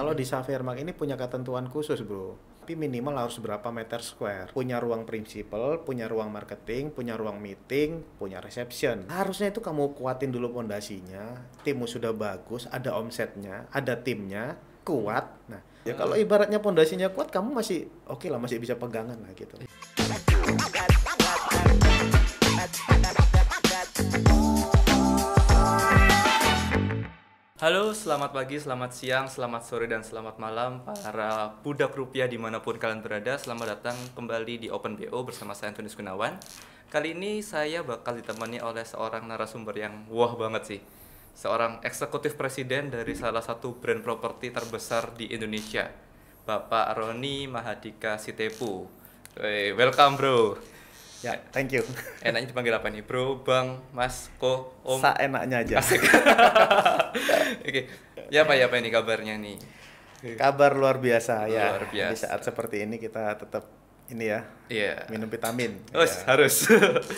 Kalau di Xavier Mark ini punya ketentuan khusus, bro. Tapi minimal harus berapa meter square. Punya ruang prinsipal, punya ruang marketing, punya ruang meeting, punya reception. Harusnya itu kamu kuatin dulu pondasinya. Timmu sudah bagus, ada omsetnya, ada timnya, kuat. Nah, ya kalau ibaratnya pondasinya kuat, kamu masih oke lah, masih bisa pegangan lah gitu. Halo, selamat pagi, selamat siang, selamat sore, dan selamat malam para budak rupiah dimanapun kalian berada. Selamat datang kembali di Open BO bersama saya Antonius Gunawan. Kali ini saya bakal ditemani oleh seorang narasumber yang wah banget sih. Seorang eksekutif presiden dari salah satu brand properti terbesar di Indonesia, Bapak Roni Mahardika Sitepu. Welcome bro. Ya, thank you. Enaknya dipanggil apa nih? Bro, bang, mas, ko, om? Seenaknya aja. Asik. Oke. Ya apa ini kabarnya nih? Kabar luar biasa ya. Luar biasa. Di saat seperti ini kita tetap ini ya. Iya. Minum vitamin. Oh, ya, harus.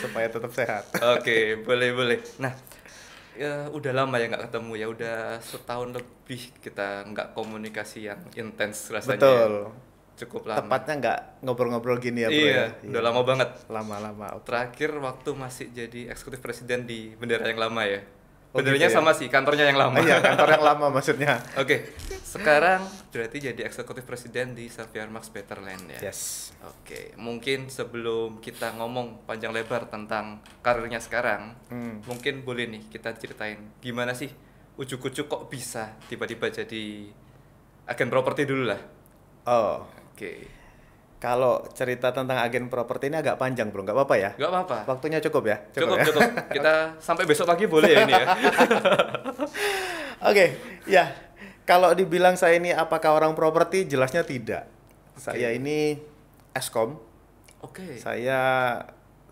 supaya tetap sehat. Oke, boleh. Nah, ya udah lama ya nggak ketemu ya. Udah setahun lebih kita nggak komunikasi yang intens rasanya. Betul. Cukup lama. Tepatnya nggak ngobrol-ngobrol gini ya, bro. Iya, ya? udah lama banget. Lama-lama. Okay. Terakhir waktu masih jadi eksekutif presiden di bendera yang lama ya. Oh, Benderanya gitu ya? sama sih, kantornya yang lama. Iya, kantor yang lama maksudnya. Oke, sekarang berarti jadi eksekutif presiden di Xavier Mark Betterland ya. Yes. Oke, mungkin sebelum kita ngomong panjang lebar tentang karirnya sekarang, mungkin boleh nih kita ceritain gimana sih ujuk-ujuk kok bisa tiba-tiba jadi agen properti dulu lah. Oh, Oke, kalau cerita tentang agen properti ini agak panjang, bro. Nggak apa-apa ya? nggak apa-apa. Waktunya cukup ya? Cukup. ya? Kita sampai besok pagi boleh ya ini ya. Oke, ya. Kalau dibilang saya ini apakah orang properti, jelasnya tidak. Saya ini Eskom. Oke. Saya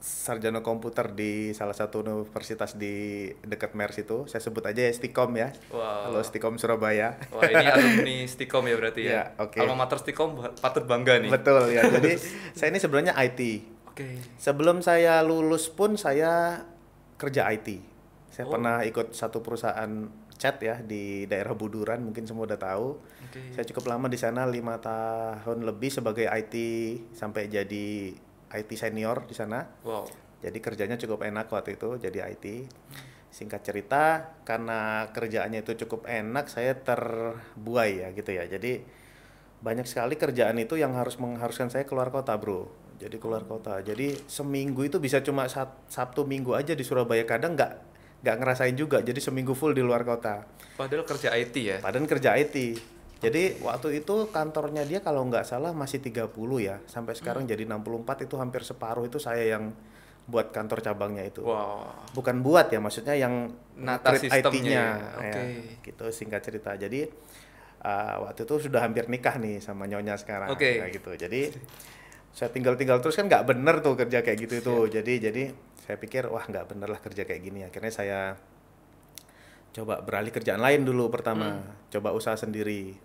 sarjana komputer di salah satu universitas di dekat MERS itu. Saya sebut aja ya Stikom ya. Wow. Halo Stikom Surabaya. Wah, ini alumni Stikom ya berarti ya. Iya, oke. Alma mater Stikom patut bangga nih. Betul ya. Jadi saya ini sebenarnya IT. Oke. Sebelum saya lulus pun saya kerja IT. Saya Oh. pernah ikut satu perusahaan chat ya di daerah Buduran, mungkin semua udah tahu. Oke. Saya cukup lama di sana, 5 tahun lebih sebagai IT sampai jadi IT senior di sana. Wow. Jadi kerjanya cukup enak waktu itu jadi IT. Singkat cerita, karena kerjaannya itu cukup enak, saya terbuai ya gitu ya. Jadi banyak sekali kerjaan itu yang mengharuskan saya keluar kota, bro. Jadi keluar kota. Jadi seminggu itu bisa cuma Sabtu Minggu aja di Surabaya. Kadang nggak ngerasain juga. Jadi seminggu full di luar kota. Padahal kerja IT ya. Padahal kerja IT. Jadi waktu itu kantornya dia kalau nggak salah masih 30 ya. Sampai sekarang jadi 64, itu hampir separuh itu saya yang buat kantor cabangnya itu. Wow. Bukan buat ya, maksudnya yang Nata create sistemnya IT-nya. ya. Oke. Gitu singkat cerita. Jadi waktu itu sudah hampir nikah nih sama nyonya sekarang. Oke. Kayak gitu. Jadi saya tinggal terus kan nggak bener tuh kerja kayak gitu itu. Jadi saya pikir wah nggak bener lah kerja kayak gini. Akhirnya saya coba beralih kerjaan lain dulu pertama. Coba usaha sendiri.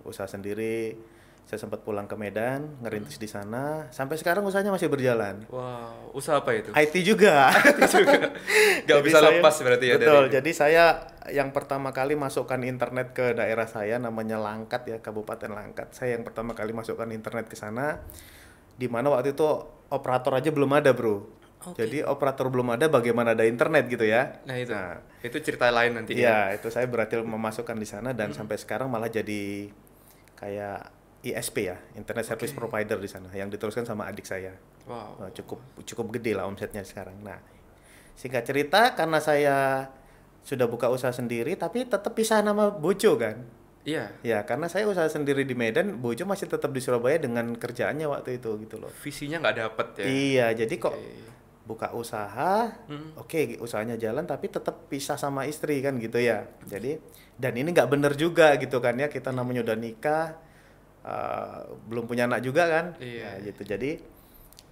Saya sempat pulang ke Medan, ngerintis di sana. Sampai sekarang usahanya masih berjalan. Wow, usaha apa itu? IT juga. Gak Jadi bisa saya- lepas berarti ya betul, dari jadi saya yang pertama kali masukkan internet ke daerah saya, namanya Langkat ya, Kabupaten Langkat. Saya yang pertama kali masukkan internet ke sana, di mana waktu itu operator aja belum ada, bro. Oke. Jadi operator belum ada, bagaimana ada internet gitu ya. Nah itu cerita lain nanti ya. Iya, itu saya berhasil memasukkan di sana dan sampai sekarang malah jadi kayak ISP ya, Internet Service Provider di sana, yang diteruskan sama adik saya. Wow. Nah, cukup gede lah omsetnya sekarang. Nah, singkat cerita karena saya sudah buka usaha sendiri tapi tetap pisah nama Bojo kan. Iya, Ya, karena saya usaha sendiri di Medan, Bojo masih tetap di Surabaya dengan kerjaannya waktu itu gitu loh. visinya nggak dapet ya. Iya, jadi kok Oke. buka usaha, oke, usahanya jalan tapi tetap pisah sama istri kan gitu ya. Jadi dan ini nggak bener juga gitu kan ya, kita namanya udah nikah, belum punya anak juga kan. Iya. Nah, gitu. Jadi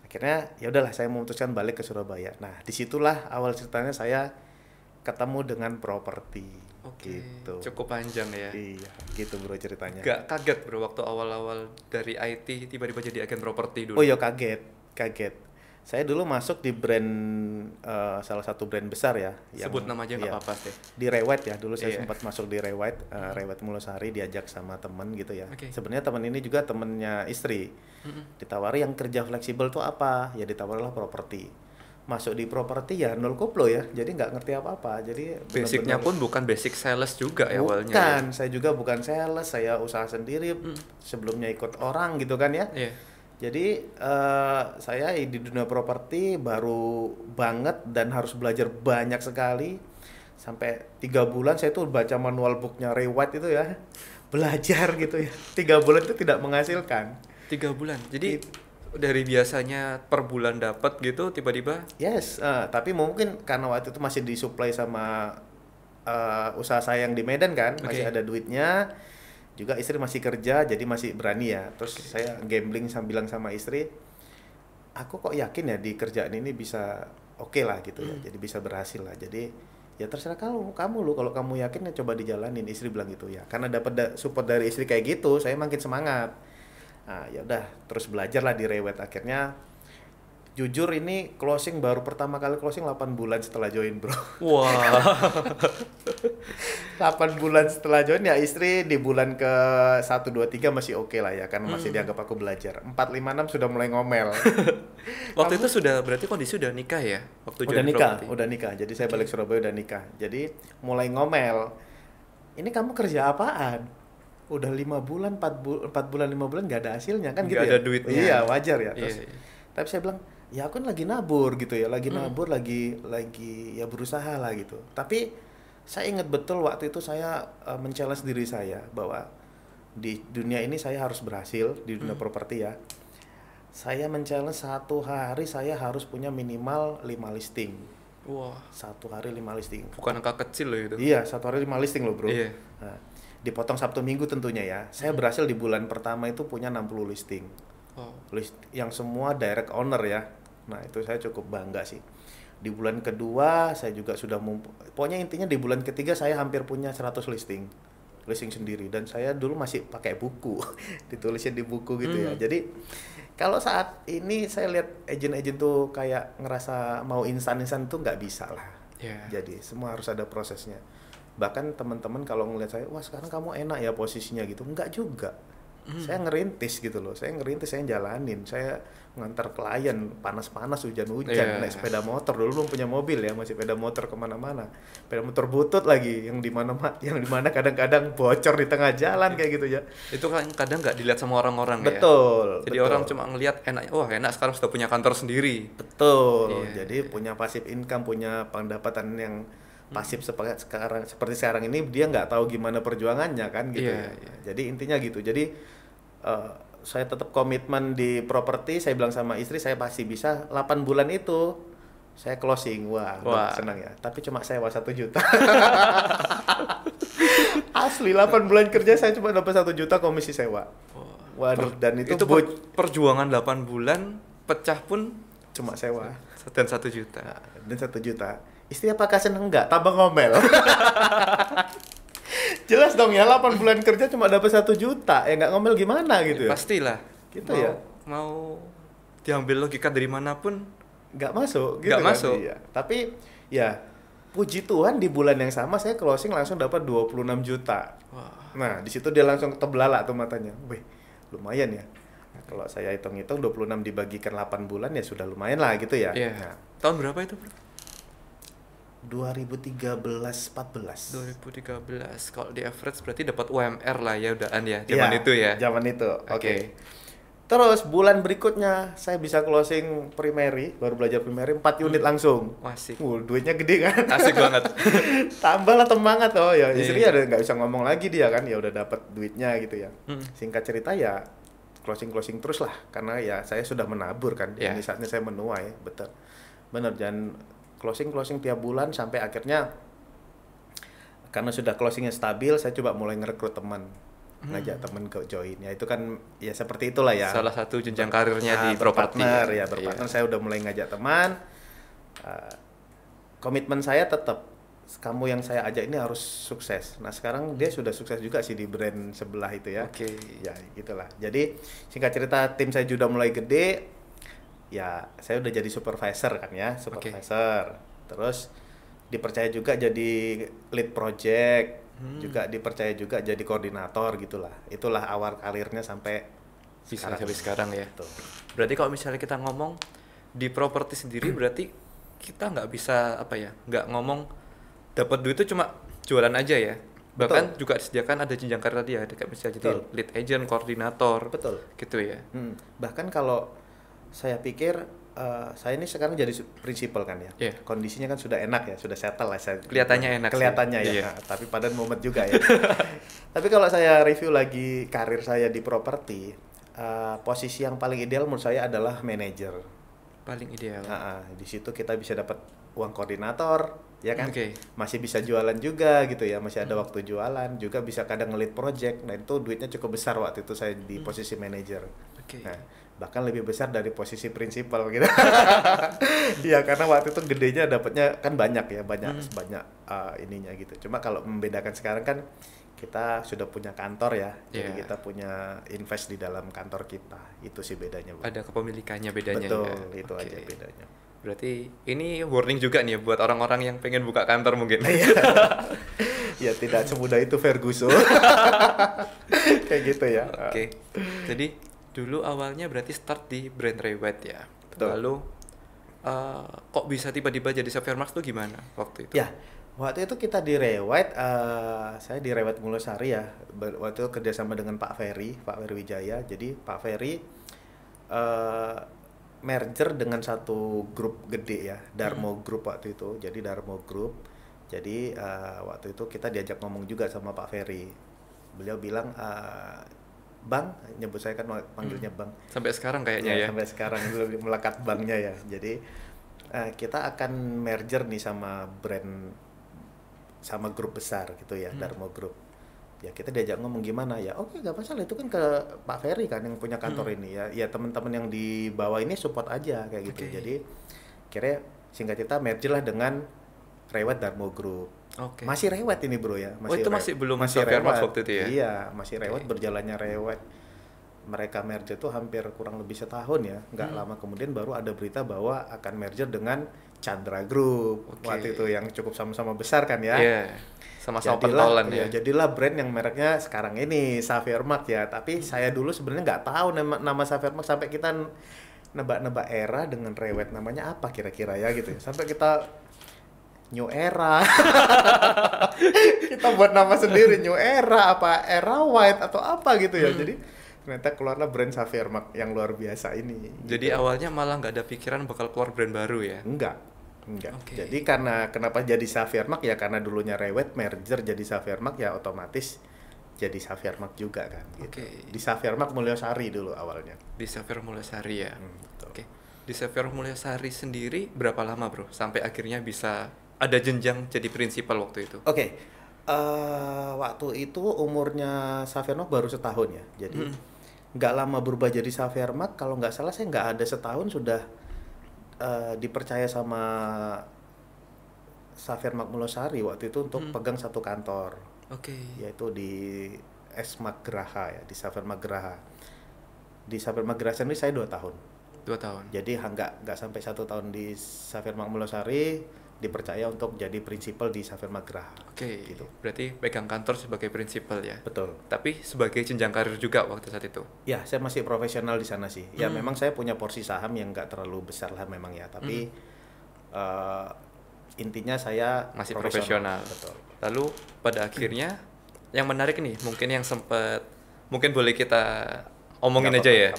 akhirnya ya udahlah saya memutuskan balik ke Surabaya. Nah, disitulah awal ceritanya saya ketemu dengan properti. Oke. Gitu. Cukup panjang ya. Iya, gitu bro ceritanya. Gak kaget bro waktu awal-awal dari IT tiba-tiba jadi agen properti dulu. Oh iya, kaget. Saya dulu masuk di brand salah satu brand besar ya. Sebut nama aja nggak iya, apa-apa deh. di Rewet ya. Dulu saya Iya. sempat masuk di Rewet, Rewet Mulosari diajak sama temen gitu ya. Oke. Sebenarnya temen ini juga temennya istri. Ditawari yang kerja fleksibel tuh apa? Ya ditawarilah properti. Masuk di properti ya nol koplo ya. Jadi nggak ngerti apa-apa. Jadi Basicnya benar-benar- pun bukan basic sales juga ya awalnya. bukan, saya juga bukan sales, saya usaha sendiri. Sebelumnya ikut orang gitu kan ya. Iya. Jadi saya di dunia properti baru banget dan harus belajar banyak sekali. Sampai 3 bulan saya tuh baca manual booknya Rewet itu ya. Belajar gitu ya. 3 bulan itu tidak menghasilkan. 3 bulan. Jadi dari biasanya per bulan dapat gitu tiba-tiba Yes, tapi mungkin karena waktu itu masih disuplai sama usaha saya yang di Medan kan, masih Oke. ada duitnya. Juga istri masih kerja, jadi masih berani ya. Terus saya gambling bilang sama istri, aku kok yakin ya di kerjaan ini bisa oke lah gitu ya, jadi bisa berhasil lah. Jadi ya terserah kamu lu, kalau kamu yakin ya coba dijalanin. Istri bilang gitu ya. Karena dapat support dari istri kayak gitu, saya makin semangat. Nah, ya udah terus belajar lah di Rewet. Akhirnya jujur ini baru pertama kali closing 8 bulan setelah join, bro. wah 8 bulan setelah join ya, istri di bulan ke 1, 2, 3 masih oke lah ya, karena masih dianggap aku belajar. 4, 5, 6 sudah mulai ngomel. waktu itu sudah berarti kondisi udah nikah ya waktu Udah join nikah, properti? udah nikah. Jadi saya balik Surabaya udah nikah. Jadi mulai ngomel. Ini kamu kerja apaan? Udah 5 bulan, 4 bulan, 5 bulan nggak ada hasilnya kan Nggak gitu ada ya? duitnya. Iya, wajar ya. Terus, Iya, iya. tapi saya bilang, ya aku kan lagi nabur gitu ya, lagi nabur, lagi ya berusaha lah gitu. Tapi saya ingat betul waktu itu saya men-challenge diri saya bahwa di dunia ini saya harus berhasil di dunia properti ya. Saya men-challenge 1 hari saya harus punya minimal 5 listing. Wah 1 hari 5 listing. bukan angka kecil loh itu. Iya, 1 hari 5 listing loh bro. Iya. Nah, dipotong Sabtu Minggu tentunya ya. Saya berhasil di bulan pertama itu punya 60 listing. Wow. Yang semua direct owner ya. Nah, itu saya cukup bangga sih. Di bulan kedua saya juga sudah pokoknya intinya di bulan ketiga saya hampir punya 100 listing sendiri, dan saya dulu masih pakai buku. Ditulisnya di buku gitu ya. Jadi kalau saat ini saya lihat agent-agent tuh kayak ngerasa mau instan-instan tuh nggak bisa lah. Iya. Jadi semua harus ada prosesnya. Bahkan teman-teman kalau ngeliat saya, wah sekarang kamu enak ya posisinya gitu. Enggak juga. Saya ngerintis gitu loh. Saya jalanin. Saya ngantar klien panas-panas, hujan-hujan, Iya. naik sepeda motor. Dulu belum punya mobil ya, masih sepeda motor kemana-mana. Sepeda motor butut lagi, yang dimana kadang-kadang bocor di tengah jalan kayak gitu ya. Itu kan kadang nggak dilihat sama orang-orang ya. Betul. Jadi betul. orang cuma ngelihat enak, wah enak sekarang sudah punya kantor sendiri. Betul. Iya, Jadi punya passive income, punya pendapatan yang pasif seperti sekarang ini, dia nggak tahu gimana perjuangannya kan gitu Iya, ya. iya. Jadi intinya gitu. Jadi saya tetap komitmen di properti. Saya bilang sama istri saya pasti bisa. 8 bulan itu saya closing. Wah. Senang ya. Tapi cuma sewa 1 juta. Asli 8 bulan kerja saya cuma dapat 1 juta komisi sewa. Waduh, dan itu perjuangan 8 bulan pecah pun cuma sewa. dan 1 juta. Nah, dan 1 juta. Istri apakah seneng enggak? Tambah ngomel. Jelas dong ya, 8 bulan kerja cuma dapat 1 juta. Ya nggak ngomel gimana gitu ya? Pastilah. Gitu mau, ya. Mau diambil logika dari manapun Nggak masuk gitu nggak kan? masuk. Iya. Tapi ya puji Tuhan di bulan yang sama saya closing langsung dapat 26 juta. Wah. Nah, di situ dia langsung tebelalak tuh matanya. Wih, lumayan ya. Nah, kalau saya hitung-hitung 26 dibagikan 8 bulan ya sudah lumayan lah gitu ya. Iya. Nah, Tahun berapa itu, Bro? 2013-14. 2013. Kalau di average berarti dapat UMR lah ya udahan ya zaman Iya, itu ya. Zaman itu. Oke. Oke. Terus bulan berikutnya saya bisa closing primary, baru belajar primary 4 unit langsung. Asik. Duitnya gede kan? Asik banget. Tambahlah semangat oh ya. Istri Iya. ada nggak bisa ngomong lagi dia kan, ya udah dapat duitnya gitu ya. Singkat cerita ya closing terus lah, karena ya saya sudah menabur kan. Iya. Ini saatnya saya menuai, betul. Bener, dan closing tiap bulan sampai akhirnya karena sudah closingnya stabil, saya coba mulai ngerekrut teman, ngajak teman ke join. Ya itu kan ya seperti itulah ya. Salah satu jenjang karirnya Nah, di properti. berpartner. Saya udah mulai ngajak teman. Komitmen saya tetap, kamu yang saya ajak ini harus sukses. Nah sekarang dia sudah sukses juga sih di brand sebelah itu ya. Oke. Ya gitulah. Jadi singkat cerita tim saya sudah mulai gede. ya saya udah jadi supervisor kan ya, supervisor. Terus dipercaya juga jadi lead project, juga dipercaya juga jadi koordinator gitulah. Itulah awal karirnya sampai Bisa sampai sekarang ya. Gitu. Berarti kalau misalnya kita ngomong di properti sendiri berarti kita nggak bisa apa ya, nggak ngomong dapat duit itu cuma jualan aja ya. Bahkan juga disediakan ada jenjang karir tadi ya, kayak misalnya jadi lead agent, koordinator. Betul. Gitu ya. Bahkan kalau saya pikir saya ini sekarang jadi prinsipal kan ya. Yeah. Kondisinya kan sudah enak ya, sudah settle lah saya. Kelihatannya enak. Kelihatannya sih. ya, tapi pada momen juga ya. Tapi kalau saya review lagi karir saya di properti, posisi yang paling ideal menurut saya adalah manajer. Paling ideal. Di situ kita bisa dapat uang koordinator, ya kan? Okay. Masih bisa jualan juga gitu ya, masih ada waktu jualan, juga bisa kadang nge-lead project. Nah itu duitnya cukup besar waktu itu saya di posisi manajer. Okay. Nah, bahkan lebih besar dari posisi prinsipal gitu. Iya, karena waktu itu gedenya dapatnya kan banyak ya, banyak ininya gitu. Cuma kalau membedakan sekarang kan kita sudah punya kantor ya, jadi kita punya invest di dalam kantor kita. Itu sih bedanya, Bu. Ada kepemilikannya bedanya. Betul, ya. itu aja bedanya. Berarti ini warning juga nih buat orang-orang yang pengen buka kantor mungkin. Ya tidak semudah itu Ferguson. Kayak gitu ya. Oke. Jadi dulu awalnya berarti start di brand Rewet ya. Betul. Lalu kok bisa tiba-tiba jadi Xavier Marks tuh gimana waktu itu? Ya, waktu itu kita di Rewet, saya di Rewet Mulosari ya. Waktu itu kerjasama dengan Pak Ferry Wijaya. Jadi Pak Ferry merger dengan satu grup gede ya, Darmo Group waktu itu. Jadi Darmo Group. Jadi waktu itu kita diajak ngomong juga sama Pak Ferry. Beliau bilang, Bang, nyebut saya kan panggilnya Bang. Sampai sekarang kayaknya ya. Sampai sekarang belum melekat Bangnya ya. Jadi kita akan merger nih sama grup besar gitu ya, Darmo Group. Ya kita diajak ngomong gimana ya, oke nggak masalah, itu kan ke Pak Ferry kan yang punya kantor ini ya teman-teman yang di bawah ini support aja kayak gitu. Jadi kira singkat cerita merger lah dengan Rewet Darmo Group. Masih Rewet ini bro ya, itu masih belum Xavier Marks waktu itu ya? Iya masih Rewet, berjalannya Rewet. Mereka merger tuh hampir kurang lebih setahun ya, nggak lama kemudian baru ada berita bahwa akan merger dengan Chandra Group. Waktu itu yang cukup sama-sama besar kan ya. Sama-sama pentolan ya. Jadilah brand yang mereknya sekarang ini Xavier Marks ya. Tapi saya dulu sebenarnya nggak tahu nama Xavier Marks sampai kita nebak-nebak era dengan Rewet namanya apa kira-kira ya gitu. Sampai kita New Era. Kita buat nama sendiri New Era apa Era White atau apa gitu ya. Jadi ternyata keluarlah brand Xavier Marks yang luar biasa ini. Jadi awalnya malah nggak ada pikiran bakal keluar brand baru ya? Enggak. Jadi kenapa jadi Xavier Marks ya karena dulunya Rewet merger jadi Xavier Marks ya otomatis jadi Xavier Marks juga kan gitu. Di Xavier Marks Mulyosari dulu awalnya. Di Xavier Mulyosari ya. Di Xavier Mulyosari sendiri berapa lama bro sampai akhirnya bisa ada jenjang jadi prinsipal waktu itu? Waktu itu umurnya Xavier Marks baru setahun ya. Jadi nggak lama berubah jadi Xavier Marks, kalau nggak salah saya nggak ada setahun sudah dipercaya sama Xavier Marks Mulosari waktu itu untuk pegang satu kantor. Yaitu di Esmak Geraha ya, di Xavier Marks Geraha. Di Xavier Marks Geraha sendiri saya 2 tahun. 2 tahun. Jadi nggak sampai 1 tahun di Xavier Marks Mulosari, dipercaya untuk jadi prinsipal di Xavier Marks Geraha. Gitu. Berarti pegang kantor sebagai prinsipal ya. Betul. Tapi sebagai jenjang karir juga waktu saat itu. Ya, saya masih profesional di sana sih. Ya memang saya punya porsi saham yang nggak terlalu besar lah memang ya, tapi intinya saya masih profesional. Betul. Lalu pada akhirnya yang menarik nih, mungkin boleh kita omongin aja ya.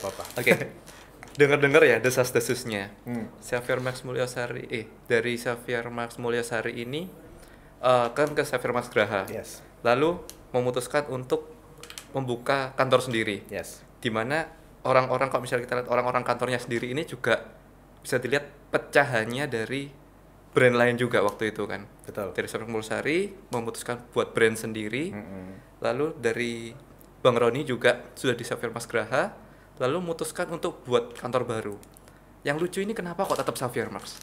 Dengar-dengar ya desas-desusnya. Xavier Marks Mulyosari dari Xavier Marks Mulyosari ini kan ke Xavier Marks Geraha. Lalu memutuskan untuk membuka kantor sendiri. Di mana orang-orang, kalau misalnya kita lihat orang-orang kantornya sendiri ini juga bisa dilihat pecahannya dari brand lain juga waktu itu kan. Betul. Dari Xavier Mulyosari memutuskan buat brand sendiri. Lalu dari Bang Roni juga sudah di Xavier Marks Geraha. Lalu memutuskan untuk buat kantor baru. Yang lucu ini kenapa kok tetap Xavier Marks?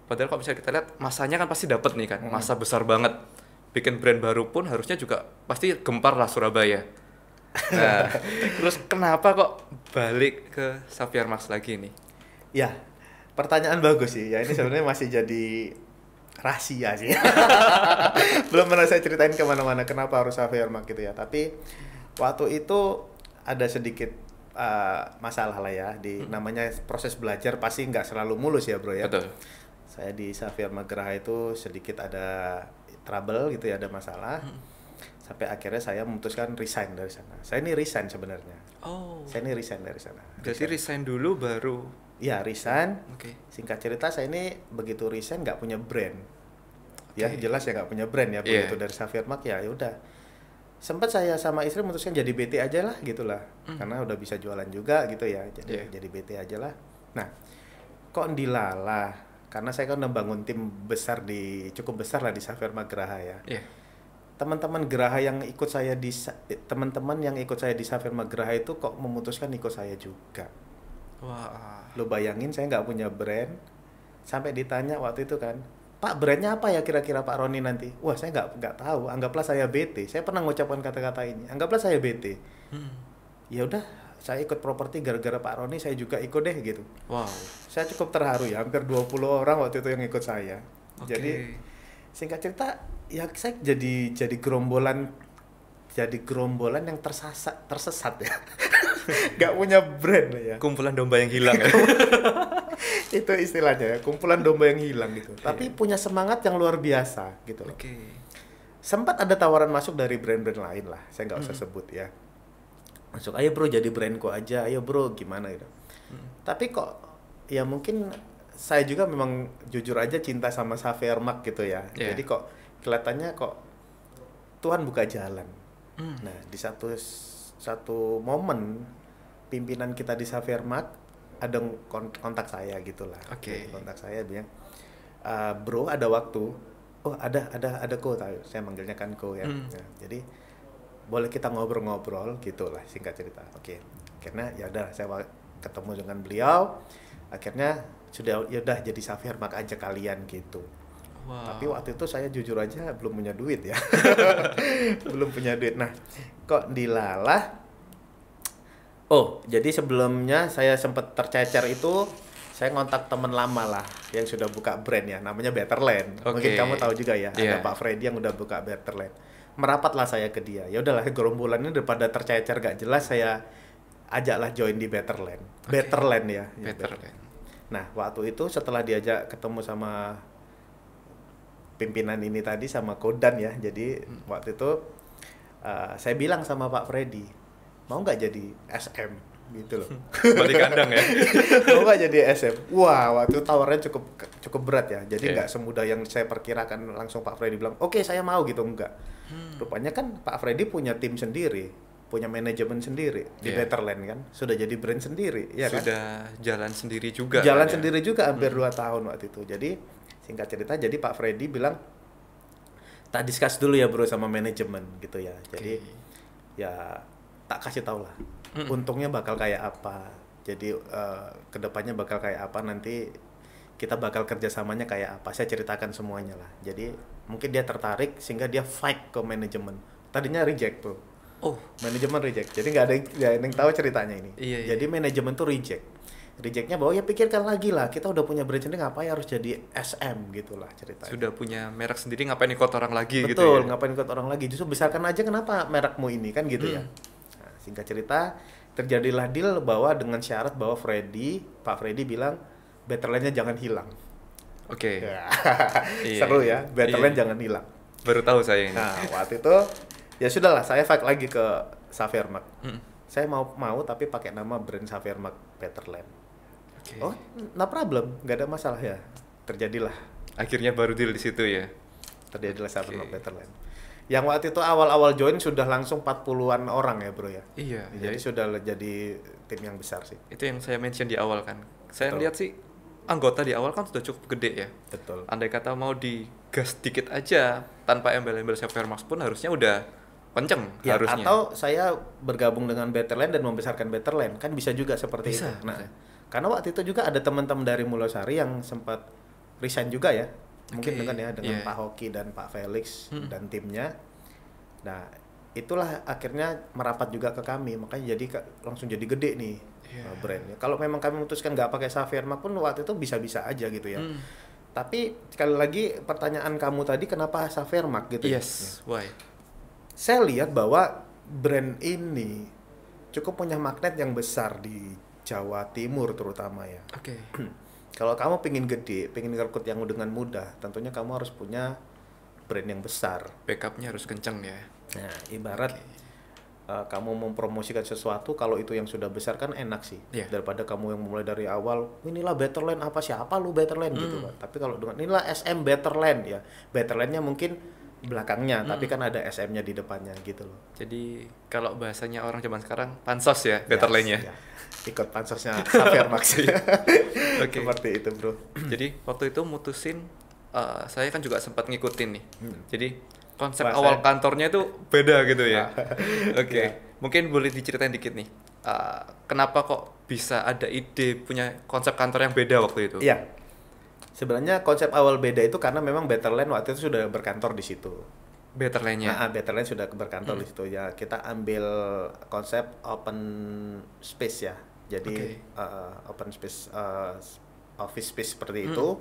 Padahal kalau misalnya kita lihat masanya kan pasti dapat nih kan, masa besar banget. Bikin brand baru pun harusnya juga pasti gempar lah Surabaya. Nah, terus kenapa kok balik ke Xavier Marks lagi nih? Ya, pertanyaan bagus sih. Ya ini sebenarnya masih jadi rahasia sih. Belum pernah saya ceritain kemana-mana kenapa harus Xavier Mark gitu ya. Tapi waktu itu ada sedikit masalah lah ya di namanya proses belajar pasti nggak selalu mulus ya bro ya. Betul. Saya di Xavier Mark Geraha itu sedikit ada trouble gitu ya, ada masalah. Sampai akhirnya saya memutuskan resign dari sana. Saya ini resign sebenarnya. Oh. Saya ini resign dari sana. Berarti resign dulu baru. Ya resign. Oke. Singkat cerita saya ini begitu resign nggak punya brand. Ya Oke. jelas ya nggak punya brand ya begitu dari Xavier Mark ya udah. Sempat saya sama istri memutuskan jadi BT aja lah gitulah. Karena udah bisa jualan juga gitu ya. Jadi BT aja lah. Nah, kok dilalah? Karena saya kan udah bangun tim besar cukup besar lah di Xavier Mark Geraha ya. Iya. Teman-teman Geraha yang ikut saya teman-teman yang ikut saya di Xavier Mark Geraha itu kok memutuskan ikut saya juga. Wah. Lo bayangin saya nggak punya brand, sampai ditanya waktu itu kan, Pak brandnya apa ya kira-kira Pak Roni nanti? Wah saya nggak tahu, anggaplah saya BT. Saya pernah mengucapkan kata-kata ini, anggaplah saya BT. Ya udah, saya ikut properti gara-gara Pak Roni, saya juga ikut deh gitu. Wow. Saya cukup terharu ya, hampir 20 orang waktu itu yang ikut saya. Oke. Jadi singkat cerita, ya saya jadi gerombolan yang tersesat ya. Nggak punya brand lah ya. Kumpulan domba yang hilang ya. Itu istilahnya ya, kumpulan domba yang hilang gitu. Tapi punya semangat yang luar biasa gitu loh. Oke. Sempat ada tawaran masuk dari brand-brand lain lah, saya nggak usah sebut ya. Masuk, ayo bro jadi brandku aja, ayo bro gimana gitu. Tapi kok ya mungkin saya juga memang jujur aja cinta sama Xavier Mark gitu ya. Yeah. Jadi kok kelihatannya kok Tuhan buka jalan. Nah di satu momen pimpinan kita di Xavier Mark ada kontak saya gitulah. Oke. Kontak saya bilang, bro ada waktu. Oh ada ko, saya manggilnya kan ko ya. Nah, jadi boleh kita ngobrol-ngobrol gitulah singkat cerita. Oke. Akhirnya ya udah saya ketemu dengan beliau. Akhirnya sudah ya udah jadi Xavier Mark aja kalian gitu. Wow. Tapi waktu itu saya jujur aja belum punya duit ya. Belum punya duit. Nah, kok dilalah. Oh, jadi sebelumnya saya sempat tercecer itu, saya ngontak teman lama lah yang sudah buka brand ya, namanya Betterland. Mungkin kamu tahu juga ya, ada Pak Freddy yang udah buka Betterland. Merapatlah saya ke dia. Ya udahlah, gerombolan ini daripada tercecer gak jelas, saya ajaklah join di Betterland. Betterland ya. Betterland. Nah, waktu itu setelah diajak ketemu sama pimpinan ini tadi, sama Kodan ya. Jadi waktu itu saya bilang sama Pak Freddy, mau nggak jadi SM gitu loh. Balik kandang ya. Mau nggak jadi SM? Wah, waktu itu tawarnya cukup berat ya. Jadi nggak semudah yang saya perkirakan. Langsung Pak Freddy bilang, oke saya mau gitu. Enggak. Rupanya kan Pak Freddy punya tim sendiri, punya manajemen sendiri di Betterland kan. Sudah jadi brand sendiri, ya kan? Sudah jalan sendiri juga. Jalan sendiri juga hampir 2 tahun waktu itu. Jadi singkat cerita, jadi Pak Freddy bilang, tak discuss dulu ya bro sama manajemen gitu ya. Jadi ya tak kasih tau lah, untungnya bakal kayak apa, jadi kedepannya bakal kayak apa, nanti kita bakal kerjasamanya kayak apa, saya ceritakan semuanya lah. Jadi mungkin dia tertarik sehingga dia fight ke manajemen, tadinya reject bro. Oh, Manajemen reject, jadi nggak ada yang tahu ceritanya ini. Iya. Jadi manajemen tuh rejectnya bahwa ya pikirkan lagi lah, kita udah punya brand sendiri, ngapain harus jadi SM gitulah ceritanya. sudah punya merek sendiri, ngapain ikut orang lagi gitu Betul, ya? ngapain ikut orang lagi, justru besarkan aja kenapa merekmu ini kan gitu ya. Nah, singkat cerita, terjadilah deal bahwa dengan syarat bahwa Pak Freddy bilang Betterland-nya jangan hilang. Oke. Ya. Iya, Seru iya. ya, Betterland Iya. jangan hilang. Baru tahu saya ini. Nah, waktu itu ya sudahlah, saya fight lagi ke Xavier Mark. Saya mau tapi pakai nama brand Xavier Mark Betterland. Oke. Oh, no problem, nggak ada masalah ya. Terjadilah Akhirnya baru deal di situ ya. Xavier Mark Betterland. Yang waktu itu awal-awal join sudah langsung 40-an orang ya bro ya. Iya. Jadi sudah jadi tim yang besar sih. Itu yang saya mention di awal kan. Saya Betul. lihat sih anggota di awal kan sudah cukup gede ya. Betul. Andai kata mau digas dikit aja tanpa embel-embel Xavier Mark pun harusnya udah kenceng Ya, harusnya. atau saya bergabung dengan Betterland dan membesarkan Betterland, kan bisa juga seperti Bisa, itu. Nah, bisa. karena waktu itu juga ada teman-teman dari Mulosari yang sempat resign juga ya. Mungkin Oke, dengan iya. Pak Hoki dan Pak Felix dan timnya. Nah, itulah akhirnya merapat juga ke kami, makanya jadi langsung jadi gede nih brandnya. Kalau memang kami memutuskan nggak pakai Xavier Mark pun waktu itu bisa-bisa aja gitu ya. Tapi sekali lagi pertanyaan kamu tadi kenapa Xavier Mark gitu ya? Yes, why? Saya lihat bahwa brand ini cukup punya magnet yang besar di Jawa Timur terutama ya. Oke. Kalau kamu pengen gede, pengen ngerekrut yang dengan mudah, tentunya kamu harus punya brand yang besar. Backupnya harus kenceng ya. Nah, ibarat kamu mempromosikan sesuatu, kalau itu yang sudah besar kan enak sih. Iya. Daripada kamu yang mulai dari awal, inilah Betterland, apa siapa lu Betterland gitu kan. Tapi kalau dengan inilah SM Betterland ya, Betterlandnya mungkin belakangnya, tapi kan ada SM-nya di depannya gitu loh. Jadi kalau bahasanya orang zaman sekarang pansos ya, Betterland-nya. Ya, ikut pansosnya Xavier Mark. Oke. Seperti itu bro. Jadi waktu itu mutusin, saya kan juga sempat ngikutin nih. Jadi konsep Wah, awal saya- kantornya itu beda gitu ya. Oke. Iya. Mungkin boleh diceritain dikit nih. Kenapa kok bisa ada ide punya konsep kantor yang beda waktu itu? Iya. Sebenarnya konsep awal beda itu karena memang Betterland waktu itu sudah berkantor di situ. Betterland-nya. Betterland sudah berkantor di situ ya. Kita ambil konsep open space ya. Jadi open space, office space seperti itu.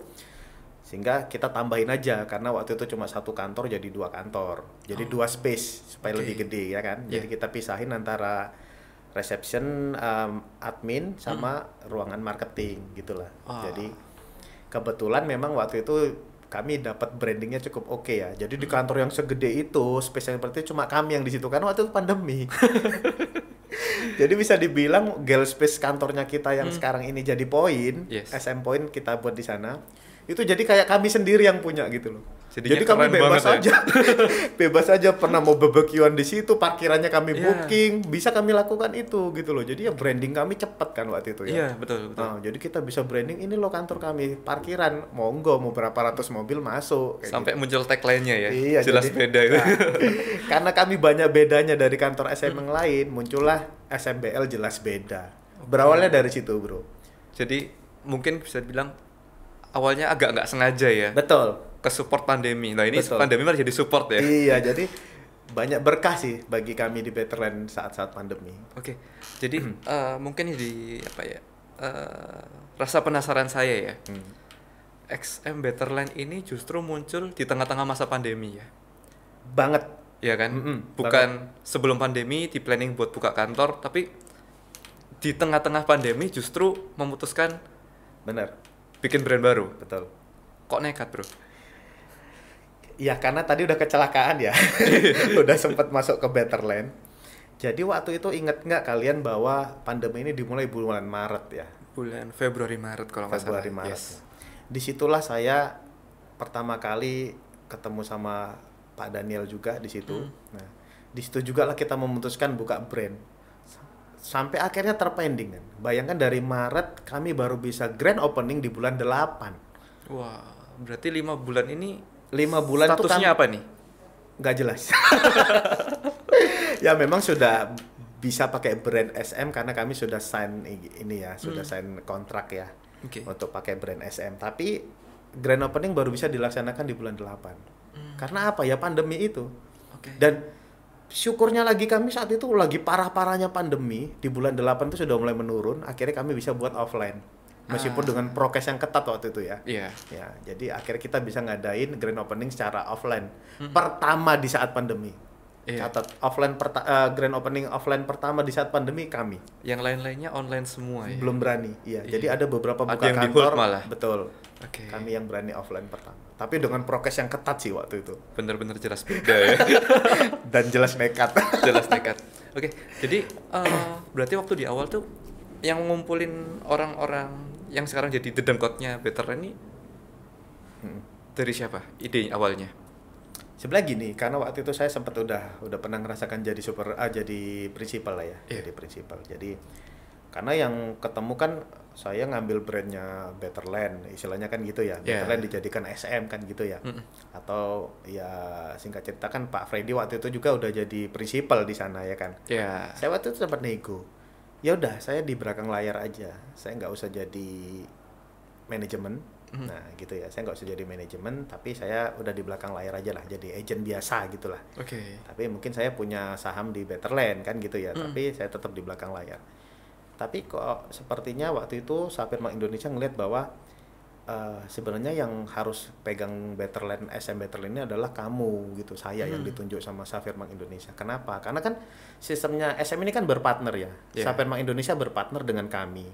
Sehingga kita tambahin aja karena waktu itu cuma satu kantor jadi dua kantor. Jadi dua space supaya lebih gede ya kan. Jadi kita pisahin antara reception, admin sama ruangan marketing gitulah. Jadi kebetulan memang waktu itu kami dapat brandingnya cukup oke ya. Jadi di kantor yang segede itu, space yang seperti itu cuma kami yang di situ karena waktu itu pandemi. Jadi bisa dibilang gel space kantornya kita yang sekarang ini jadi Point, Yes. SM Point kita buat di sana. Itu jadi kayak kami sendiri yang punya gitu loh. Jadinya Jadi kami keren bebas banget aja. Bebas aja pernah mau barbekyuan di situ, parkirannya kami Iya. booking, bisa kami lakukan itu gitu loh. Jadi ya branding kami cepat kan waktu itu ya. Iya, betul, betul. Nah, jadi kita bisa branding ini loh kantor kami, parkiran, monggo mau berapa ratus mobil masuk. Kayak Sampai muncul tagline-nya ya. Iya, Jelas jadi- beda itu. Nah, karena kami banyak bedanya dari kantor SM yang lain, muncullah SMBL jelas beda. Berawalnya dari situ, bro. Jadi mungkin bisa dibilang awalnya agak nggak sengaja ya Betul. ke support pandemi. Nah ini Betul. pandemi malah jadi support ya. Iya, jadi banyak berkah sih bagi kami di Betterland saat-saat pandemi. Oke, jadi mungkin di apa ya rasa penasaran saya ya. XM Betterland ini justru muncul di tengah-tengah masa pandemi ya. Banget. Ya kan? Bukan sebelum pandemi di planning buat buka kantor, tapi di tengah-tengah pandemi justru memutuskan Bener, bikin brand baru. betul. Kok nekat, Bro? Ya karena tadi udah kecelakaan ya. Udah sempat masuk ke Betterland. Jadi waktu itu inget nggak kalian bahwa pandemi ini dimulai bulan Maret ya? Bulan Februari Maret kalau nggak salah. Februari Maret. Yes. Disitulah saya pertama kali ketemu sama Pak Daniel juga di situ. Nah, di situ juga lah kita memutuskan buka brand. Sampai akhirnya terpending kan. Bayangkan dari Maret kami baru bisa grand opening di bulan 8. Wah, berarti 5 bulan ini 5 bulan tuh statusnya apa nih? nggak jelas. Ya memang sudah bisa pakai brand SM karena kami sudah sign ini ya, sudah sign kontrak ya. Oke. Untuk pakai brand SM. Tapi grand opening baru bisa dilaksanakan di bulan 8. Karena apa ya, pandemi itu. Oke. Dan syukurnya lagi kami saat itu lagi parah-parahnya pandemi, di bulan 8 itu sudah mulai menurun, akhirnya kami bisa buat offline. Meskipun dengan prokes yang ketat waktu itu ya. Iya. Ya, jadi akhirnya kita bisa ngadain grand opening secara offline. Pertama di saat pandemi. Iya. Catat grand opening offline pertama di saat pandemi kami. Yang lain-lainnya online semua ya. Belum berani. Iya, jadi ada beberapa Ada buka yang di kantor hold malah. betul. Oke. Kami yang berani offline pertama. Tapi dengan prokes yang ketat sih waktu itu. Bener-bener jelas beda ya. Dan jelas nekat. Jelas nekat. Oke, jadi berarti waktu di awal tuh yang ngumpulin orang-orang yang sekarang jadi dedengkotnya Betterland ini dari siapa? Ide awalnya? Sebenarnya gini, karena waktu itu saya sempat udah pernah ngerasakan jadi jadi prinsipal lah ya, Iya. jadi prinsipal. Jadi karena yang ketemu kan saya ngambil brandnya Betterland, istilahnya kan gitu ya. Iya. Betterland dijadikan SM kan gitu ya. Atau ya singkat cerita kan Pak Freddy waktu itu juga udah jadi prinsipal di sana ya kan. Ya. Saya waktu itu sempat nego. Ya udah, saya di belakang layar aja. Saya nggak usah jadi manajemen. Nah gitu ya, saya nggak usah jadi manajemen, tapi saya udah di belakang layar aja lah, jadi agent biasa gitulah. Oke. Tapi mungkin saya punya saham di Betterland kan gitu ya, tapi saya tetap di belakang layar. Tapi kok sepertinya waktu itu Safir Bank Indonesia ngelihat bahwa sebenarnya yang harus pegang Betterland, SM Betterland ini adalah kamu gitu, saya yang ditunjuk sama Safir Bank Indonesia. Kenapa? Karena kan sistemnya SM ini kan berpartner ya. Safir Bank Indonesia berpartner dengan kami.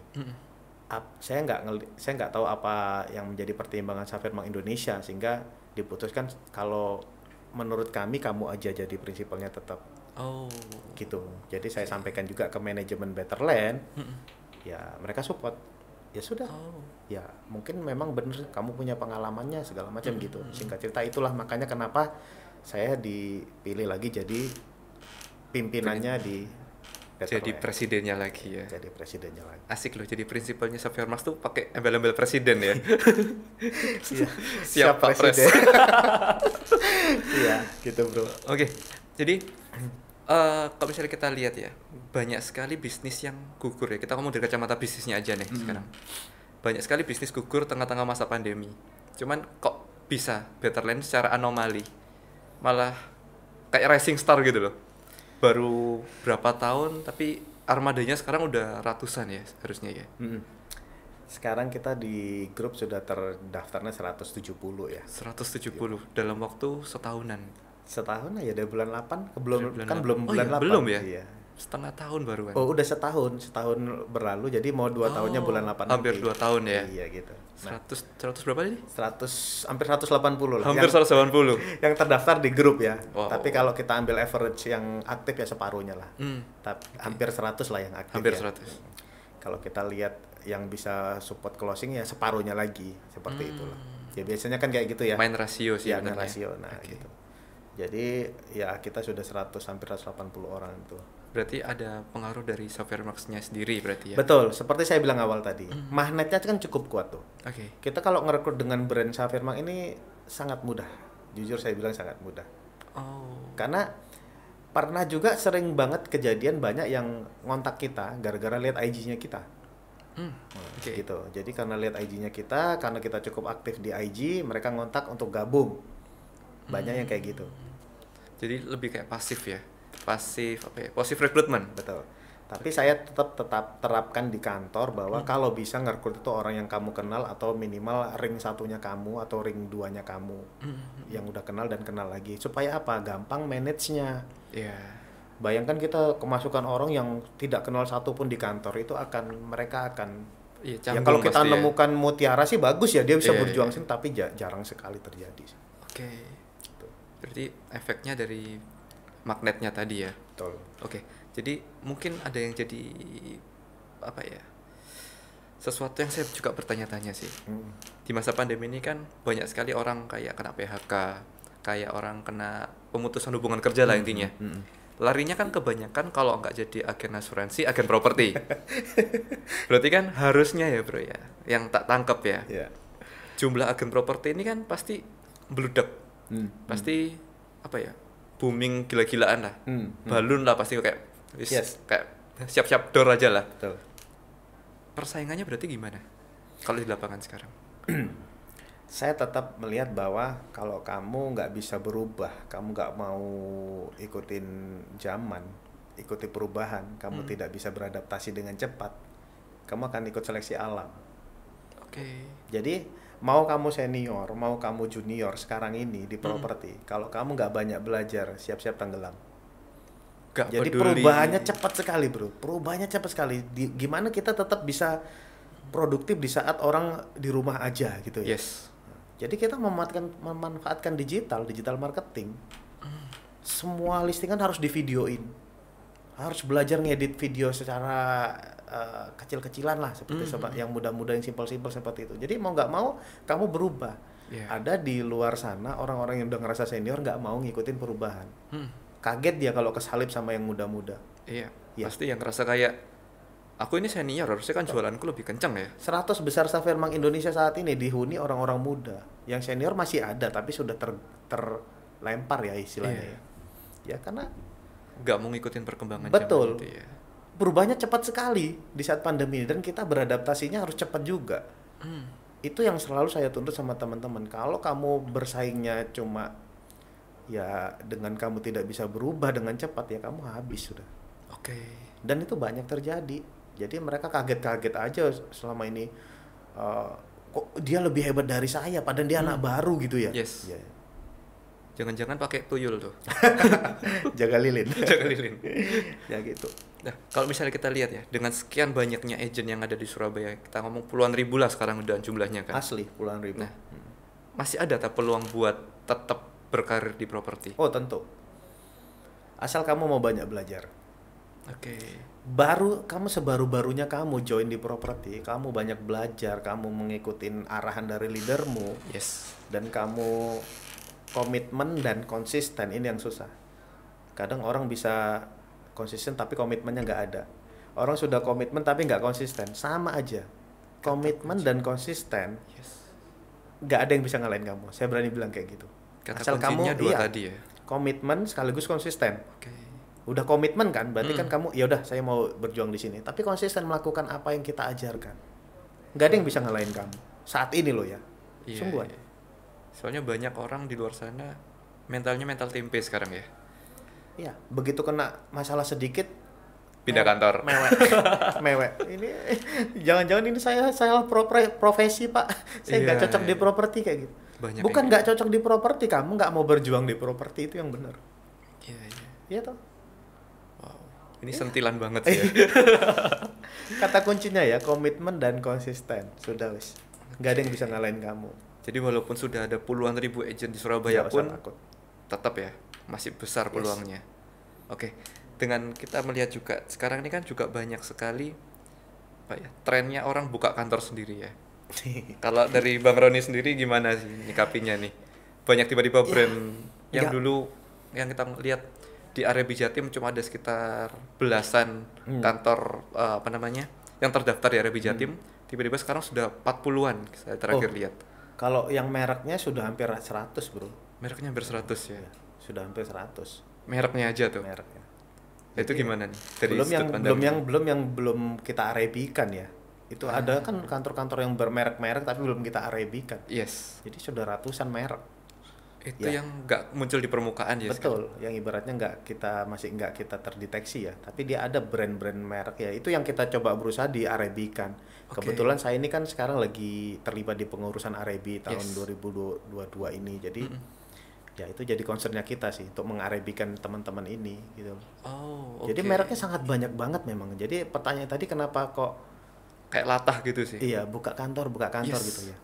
Saya nggak tahu apa yang menjadi pertimbangan Safir Bank Indonesia sehingga diputuskan kalau menurut kami kamu aja jadi prinsipalnya tetap. Oh. Gitu. Jadi saya sampaikan juga ke manajemen Betterland. Ya mereka support. Ya sudah. Ya mungkin memang benar kamu punya pengalamannya segala macam gitu. Singkat cerita itulah makanya kenapa saya dipilih lagi jadi pimpinannya di Betterland. Jadi presidennya lagi ya. Jadi presidennya lagi. Asik loh, jadi prinsipalnya Xavier Marks tuh pakai embel-embel presiden ya. Siap Pak Pres. presiden. Iya, gitu bro. Oke, jadi kalau misalnya kita lihat ya, banyak sekali bisnis yang gugur ya. Kita ngomong dari kacamata bisnisnya aja nih sekarang. Banyak sekali bisnis gugur tengah-tengah masa pandemi. Cuman kok bisa Betterland secara anomali malah kayak rising star gitu loh. Baru berapa tahun tapi armadanya sekarang udah ratusan ya harusnya ya. Sekarang kita di grup sudah terdaftarnya 170 ya. 170 dalam waktu setahunan. Setahun aja dari bulan 8 belum Oh bulan iya, 8 belum ya? iya. Setengah tahun baru kan. Oh udah setahun berlalu jadi mau 2 tahunnya bulan 8 hampir nanti. 2 tahun ya. Iya gitu. Nah, 100 berapa tadi? 100 hampir 180 lah. Hampir 180. Yang terdaftar di grup ya. Wow. Tapi kalau kita ambil average yang aktif ya separuhnya lah. Tapi hampir 100 lah yang aktif. Hampir ya. 100. Kalau kita lihat yang bisa support closing ya separuhnya lagi seperti itulah. Ya biasanya kan kayak gitu ya. Main rasio sih ya, main benernya. rasio. Nah, gitu. Jadi ya kita sudah 100 hampir 180 orang itu. Berarti ada pengaruh dari Xavier Marks-nya sendiri berarti ya. Betul, seperti saya bilang awal tadi. Magnetnya kan cukup kuat tuh. Oke. Kita kalau ngerekrut dengan brand Xavier Marks ini sangat mudah. Jujur saya bilang sangat mudah. Oh. Karena pernah juga sering banget kejadian banyak yang ngontak kita gara-gara lihat IG-nya kita. Oke. Gitu. Jadi karena lihat IG-nya kita, karena kita cukup aktif di IG, mereka ngontak untuk gabung. Banyak yang kayak gitu. Jadi lebih kayak pasif ya. Pasif apa ya? Pasif recruitment. Betul. Tapi saya tetap terapkan di kantor bahwa kalau bisa ngerekrut itu orang yang kamu kenal atau minimal ring satunya kamu atau ring duanya kamu yang udah kenal dan kenal lagi. Supaya apa? Gampang manage-nya. Iya. Bayangkan kita kemasukan orang yang tidak kenal satupun di kantor itu mereka akan Iya, ya canggung kalau kita pasti ya. nemukan mutiara sih bagus ya dia bisa Iya, berjuang iya. sini tapi jarang sekali terjadi. Oke. Berarti efeknya dari magnetnya tadi ya. Betul. Oke. Jadi mungkin ada yang jadi apa ya? Sesuatu yang saya juga bertanya-tanya sih. Di masa pandemi ini kan banyak sekali orang kayak kena PHK, kayak orang kena pemutusan hubungan kerja lah intinya. Larinya kan kebanyakan kalau nggak jadi agen asuransi, agen properti. Berarti kan harusnya ya bro ya, yang tak tangkap ya. Yeah. Jumlah agen properti ini kan pasti beludak. Pasti apa ya? Booming gila-gilaan lah. Balun lah pasti kayak kayak siap-siap door aja lah. Betul. Persaingannya berarti gimana kalau di lapangan sekarang? Saya tetap melihat bahwa kalau kamu nggak bisa berubah, kamu nggak mau ikutin zaman, ikuti perubahan, kamu tidak bisa beradaptasi dengan cepat, kamu akan ikut seleksi alam. Oke. Jadi mau kamu senior, mau kamu junior sekarang ini di properti, kalau kamu nggak banyak belajar, siap-siap tenggelam. Gak Jadi peduli. perubahannya cepat sekali bro, perubahannya cepat sekali. Gimana kita tetap bisa produktif di saat orang di rumah aja gitu ya. Yes. Jadi kita memanfaatkan digital marketing. Semua listingan harus divideoin. Harus belajar ngedit video secara kecil-kecilan lah seperti yang mudah-mudah yang simpel-simpel seperti itu. Jadi mau nggak mau kamu berubah. Yeah. Ada di luar sana orang-orang yang udah ngerasa senior nggak mau ngikutin perubahan. Kaget dia kalau kesalip sama yang muda-muda. Iya. Iya. Pasti yang ngerasa kayak aku ini senior, harusnya kan jualanku lebih kencang ya. 100 besar Xavier Bank Indonesia saat ini dihuni orang-orang muda. Yang senior masih ada tapi sudah terlempar ya istilahnya. Iya. Ya karena Nggak mau ngikutin perkembangan betul. zaman itu ya. Berubahnya cepat sekali di saat pandemi dan kita beradaptasinya harus cepat juga. Itu yang selalu saya tuntut sama teman-teman. Kalau kamu bersaingnya cuma ya dengan kamu tidak bisa berubah dengan cepat, ya kamu habis sudah. Oke. Dan itu banyak terjadi. Jadi mereka kaget-kaget aja selama ini. Kok dia lebih hebat dari saya, padahal dia anak baru gitu ya. Yes. Ya. Jangan-jangan pakai tuyul tuh. Jaga lilin. Jaga lilin. Ya gitu. Nah, kalau misalnya kita lihat ya, dengan sekian banyaknya agent yang ada di Surabaya, kita ngomong puluhan ribu lah sekarang udah jumlahnya kan. Asli puluhan ribu. Nah, masih ada tak peluang buat tetap berkarir di properti? Oh tentu. Asal kamu mau banyak belajar. Oke. Kamu sebaru-barunya kamu join di properti, kamu banyak belajar, kamu mengikuti arahan dari leadermu, Yes. dan kamu komitmen dan konsisten, ini yang susah. Kadang orang bisa konsisten tapi komitmennya nggak ada. Orang sudah komitmen tapi nggak konsisten, sama aja. Komitmen dan konsisten, Yes. nggak ada yang bisa ngalahin kamu. Saya berani bilang kayak gitu. Kata Asal kuncinya kamu dua iya, tadi ya. komitmen sekaligus konsisten. Oke. Udah komitmen kan, berarti kan kamu ya udah saya mau berjuang di sini. Tapi konsisten melakukan apa yang kita ajarkan. Nggak ada yang bisa ngalahin kamu. Saat ini loh ya. Iya, Sungguhan. iya. Soalnya banyak orang di luar sana mentalnya mental tempe sekarang ya. Iya, begitu kena masalah sedikit Pindah kantor. mewek. Mewek. Ini jangan-jangan ini saya salah profesi, Pak. Saya nggak Iya, cocok di iya. properti kayak gitu. Banyak Bukan yang nggak cocok di properti, kamu nggak mau berjuang di properti, itu yang benar. Iya, iya. Iya toh. Wow. Ini sentilan banget sih ya. Kata kuncinya ya komitmen dan konsisten. Sudah wis. Nggak ada yang bisa ngalahin kamu. Jadi walaupun sudah ada puluhan ribu agent di Surabaya Nggak usah pun takut. tetap ya masih besar peluangnya. Oke, dengan kita melihat juga sekarang ini kan juga banyak sekali apa ya, trennya orang buka kantor sendiri ya. Kalau dari Bang Roni sendiri gimana sih nyikapinya nih? Banyak tiba-tiba brand yang nggak- dulu yang kita lihat di area Jatim cuma ada sekitar belasan kantor apa namanya yang terdaftar di area Jatim, tiba-tiba sekarang sudah 40-an saya terakhir Oh. lihat. Kalau yang mereknya sudah hampir 100, Bro. Mereknya hampir 100 ya. Sudah hampir 100 Mereknya aja tuh. mereknya. Itu gimana nih? Dari belum sudut yang pandang belum kita arebikan ya. Itu ada kan kantor-kantor yang bermerek-merek tapi belum kita arebikan. Yes. Jadi sudah ratusan merek. Itu Ya. yang nggak muncul di permukaan ya. Betul, yang ibaratnya masih nggak kita terdeteksi ya, tapi dia ada brand-brand merek ya. Itu yang kita coba berusaha di arebikan. Oke. Kebetulan saya ini kan sekarang lagi terlibat di pengurusan Arebi tahun Yes. 2022 ini. Jadi ya itu jadi concernnya kita sih untuk mengarebikan teman-teman ini gitu. Oh, oke. Jadi mereknya sangat banyak banget memang. Jadi pertanyaan tadi kenapa kok Kayak latah gitu sih. iya buka kantor Yes. gitu ya.